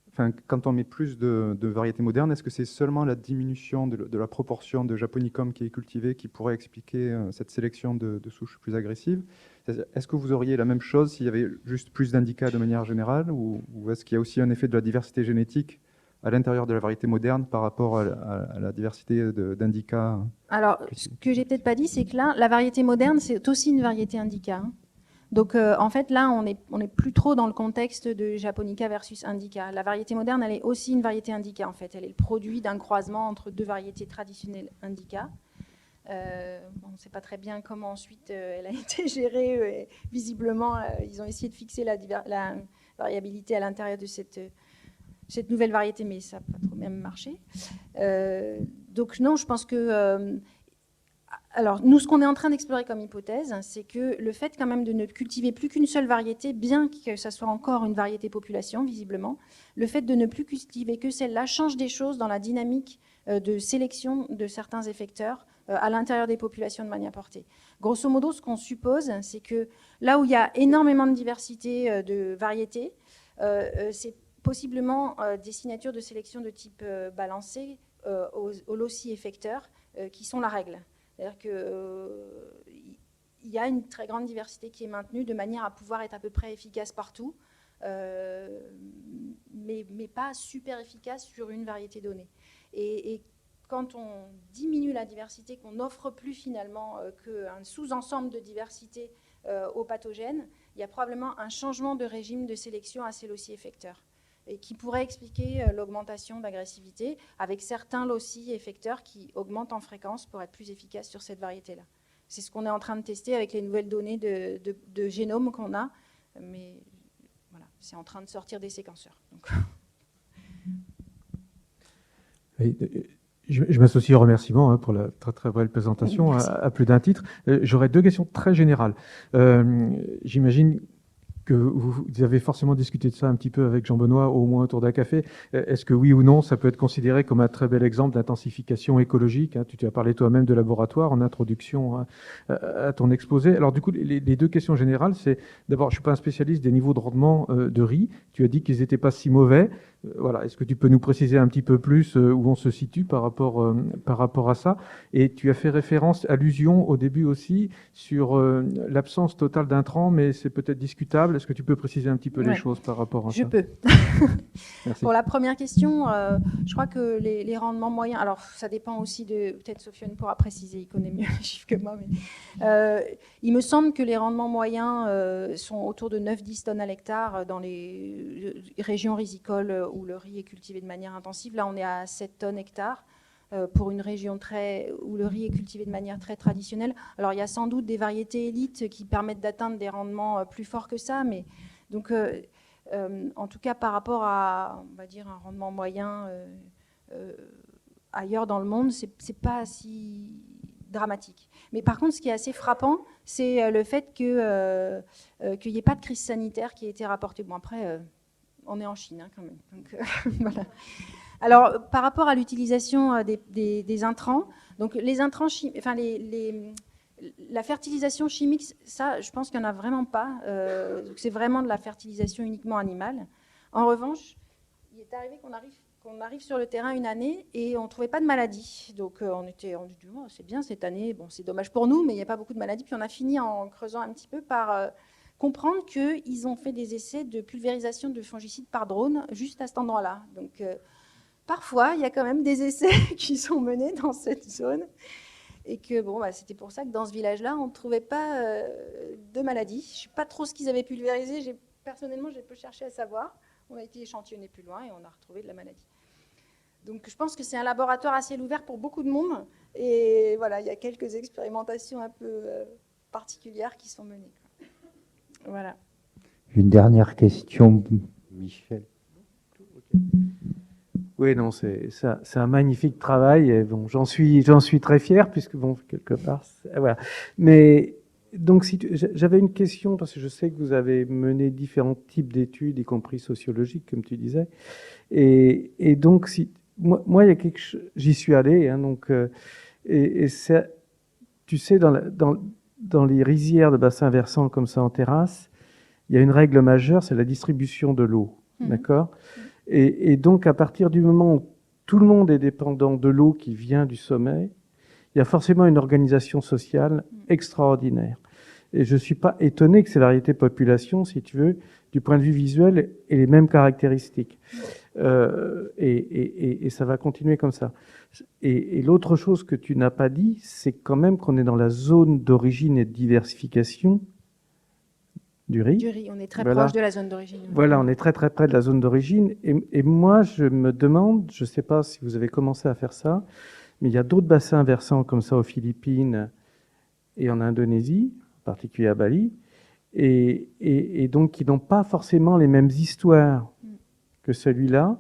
Enfin, quand on met plus de variétés modernes, est-ce que c'est seulement la diminution de la proportion de Japonicum qui est cultivée qui pourrait expliquer cette sélection de souches plus agressives? Est-ce que vous auriez la même chose s'il y avait juste plus d'Indica de manière générale, ou est-ce qu'il y a aussi un effet de la diversité génétique à l'intérieur de la variété moderne par rapport à la diversité d'Indica? Alors, ce que j'ai peut-être pas dit, c'est que là, la variété moderne, c'est aussi une variété Indica, hein. Donc, en fait, là, on est plus trop dans le contexte de Japonica versus Indica. La variété moderne, elle est aussi une variété Indica, en fait. Elle est le produit d'un croisement entre 2 variétés traditionnelles Indica. On ne sait pas très bien comment ensuite elle a été gérée. Visiblement, ils ont essayé de fixer la variabilité à l'intérieur de cette nouvelle variété, mais ça n'a pas trop bien marché. Donc non, je pense que... alors, nous, ce qu'on est en train d'explorer comme hypothèse, c'est que le fait quand même de ne cultiver plus qu'une seule variété, bien que ça soit encore une variété population, visiblement, le fait de ne plus cultiver que celle-là change des choses dans la dynamique de sélection de certains effecteurs à l'intérieur des populations de manière portée. Grosso modo, ce qu'on suppose, c'est que là où il y a énormément de diversité de variétés, c'est possiblement des signatures de sélection de type balancé au loci effecteur qui sont la règle. C'est-à-dire qu'il y a une très grande diversité qui est maintenue de manière à pouvoir être à peu près efficace partout, mais pas super efficace sur une variété donnée. Et quand on diminue la diversité, qu'on n'offre plus finalement qu'un sous-ensemble de diversité aux pathogènes, il y a probablement un changement de régime de sélection à ces loci effecteurs, et qui pourrait expliquer l'augmentation d'agressivité avec certains loci effecteurs qui augmentent en fréquence pour être plus efficaces sur cette variété-là. C'est ce qu'on est en train de tester avec les nouvelles données de génome qu'on a, mais voilà, c'est en train de sortir des séquenceurs. Donc. Oui, je m'associe aux remerciements pour la très très belle présentation à plus d'un titre. J'aurais 2 questions très générales. J'imagine que vous avez forcément discuté de ça un petit peu avec Jean-Benoît, au moins autour d'un café. Est-ce que oui ou non, ça peut être considéré comme un très bel exemple d'intensification écologique, hein? Tu as parlé toi-même de laboratoire en introduction à ton exposé. Alors du coup, les deux questions générales, c'est d'abord, je ne suis pas un spécialiste des niveaux de rendement de riz. Tu as dit qu'ils n'étaient pas si mauvais. Voilà. Est-ce que tu peux nous préciser un petit peu plus où on se situe par rapport à ça? Et tu as fait référence, allusion au début aussi, sur l'absence totale d'intrants, mais c'est peut-être discutable. Est-ce que tu peux préciser un petit peu les choses par rapport à ça? Je peux. Merci. Pour la première question, je crois que les rendements moyens, alors ça dépend aussi de, peut-être Sofiane pourra préciser, il connaît mieux les chiffres que moi, mais il me semble que les rendements moyens sont autour de 9-10 tonnes à l'hectare dans les régions rizicoles où le riz est cultivé de manière intensive. Là, on est à 7 tonnes hectares. Pour une région où le riz est cultivé de manière très traditionnelle. Alors, il y a sans doute des variétés élites qui permettent d'atteindre des rendements plus forts que ça, mais donc, en tout cas, par rapport à, on va dire, un rendement moyen ailleurs dans le monde, c'est pas si dramatique. Mais par contre, ce qui est assez frappant, c'est le fait qu'il n'y ait pas de crise sanitaire qui ait été rapportée. Bon, après, on est en Chine, hein, quand même. Donc, voilà. Alors, par rapport à l'utilisation des intrants, donc les intrants, enfin la fertilisation chimique, ça, je pense qu'il n'y en a vraiment pas. C'est vraiment de la fertilisation uniquement animale. En revanche, il est arrivé qu'on arrive sur le terrain une année et on ne trouvait pas de maladie. Donc, on dit, oh, c'est bien cette année, bon, c'est dommage pour nous, mais il n'y a pas beaucoup de maladies. Puis on a fini en creusant un petit peu par comprendre qu'ils ont fait des essais de pulvérisation de fongicides par drone juste à cet endroit-là. Donc, parfois, il y a quand même des essais qui sont menés dans cette zone et que bon, c'était pour ça que dans ce village-là, on ne trouvait pas de maladie. Je ne sais pas trop ce qu'ils avaient pulvérisé. Personnellement, j'ai peu cherché à savoir. On a été échantillonné plus loin et on a retrouvé de la maladie. Donc, je pense que c'est un laboratoire à ciel ouvert pour beaucoup de monde. Et voilà, il y a quelques expérimentations un peu particulières qui sont menées. Voilà. Une dernière question, Michel. Oui, non, c'est un magnifique travail. Et bon, j'en suis très fier puisque bon, quelque part, voilà. Mais donc, j'avais une question parce que je sais que vous avez mené différents types d'études, y compris sociologiques, comme tu disais. Et donc, moi, il y a quelque chose. J'y suis allé, hein, donc, et tu sais, dans les rizières de bassins versants comme ça en terrasse, il y a une règle majeure, c'est la distribution de l'eau, d'accord ? Et donc, à partir du moment où tout le monde est dépendant de l'eau qui vient du sommet, il y a forcément une organisation sociale extraordinaire. Et je ne suis pas étonné que ces variétés de population, si tu veux, du point de vue visuel, aient les mêmes caractéristiques. Et ça va continuer comme ça. Et l'autre chose que tu n'as pas dit, c'est quand même qu'on est dans la zone d'origine et de diversification du riz. Du riz, on est très proche de la zone d'origine. Voilà, on est très très près de la zone d'origine. Et moi, je me demande, je ne sais pas si vous avez commencé à faire ça, mais il y a d'autres bassins versants comme ça aux Philippines et en Indonésie, en particulier à Bali, et donc qui n'ont pas forcément les mêmes histoires que celui-là,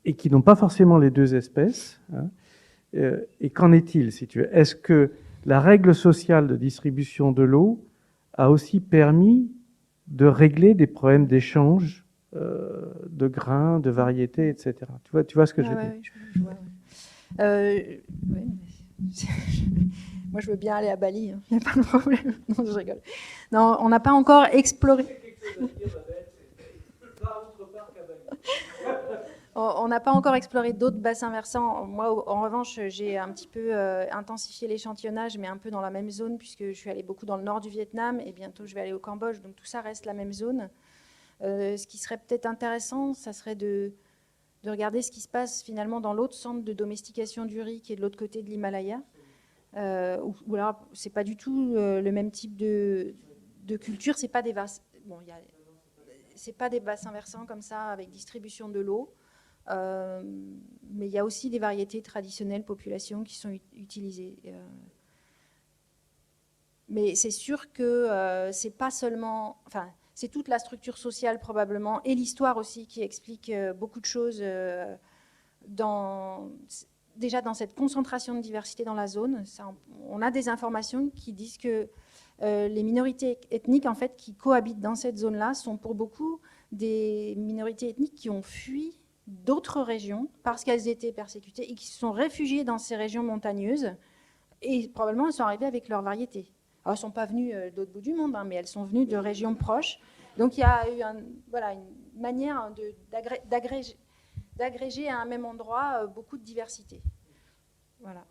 et qui n'ont pas forcément les deux espèces. Hein. Et qu'en est-il, si tu veux ? Est-ce que la règle sociale de distribution de l'eau a aussi permis de régler des problèmes d'échange de grains, de variétés, etc. Tu vois ce que je veux dire ? Je vois, ouais. Moi, je veux bien aller à Bali, il n'y a pas de problème. Non, je rigole. Non, on n'a pas encore exploré. On n'a pas encore exploré d'autres bassins versants. Moi, en revanche, j'ai un petit peu intensifié l'échantillonnage, mais un peu dans la même zone, puisque je suis allée beaucoup dans le nord du Vietnam, et bientôt je vais aller au Cambodge, donc tout ça reste la même zone. Ce qui serait peut-être intéressant, ça serait de regarder ce qui se passe finalement dans l'autre centre de domestication du riz, qui est de l'autre côté de l'Himalaya, où là, c'est pas du tout le même type de culture. C'est pas des c'est pas des bassins versants comme ça, avec distribution de l'eau. Mais il y a aussi des variétés traditionnelles populations qui sont utilisées. Mais c'est sûr que c'est pas seulement... Enfin, c'est toute la structure sociale probablement, et l'histoire aussi qui explique beaucoup de choses déjà dans cette concentration de diversité dans la zone. On a des informations qui disent que Les minorités ethniques en fait, qui cohabitent dans cette zone-là sont pour beaucoup des minorités ethniques qui ont fui d'autres régions parce qu'elles étaient persécutées et qui se sont réfugiées dans ces régions montagneuses. Et probablement, elles sont arrivées avec leur variété. Alors, elles ne sont pas venues de l'autre bout du monde, hein, mais elles sont venues de régions proches. Donc, il y a eu une manière d'agréger à un même endroit beaucoup de diversité. Voilà.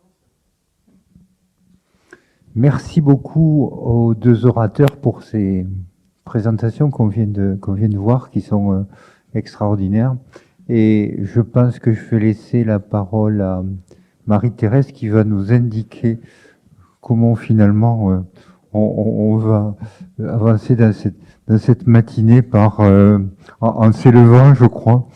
Merci beaucoup aux deux orateurs pour ces présentations qu'on vient de voir, qui sont extraordinaires. Et je pense que je vais laisser la parole à Marie-Thérèse qui va nous indiquer comment finalement on va avancer dans cette matinée en s'élevant, je crois.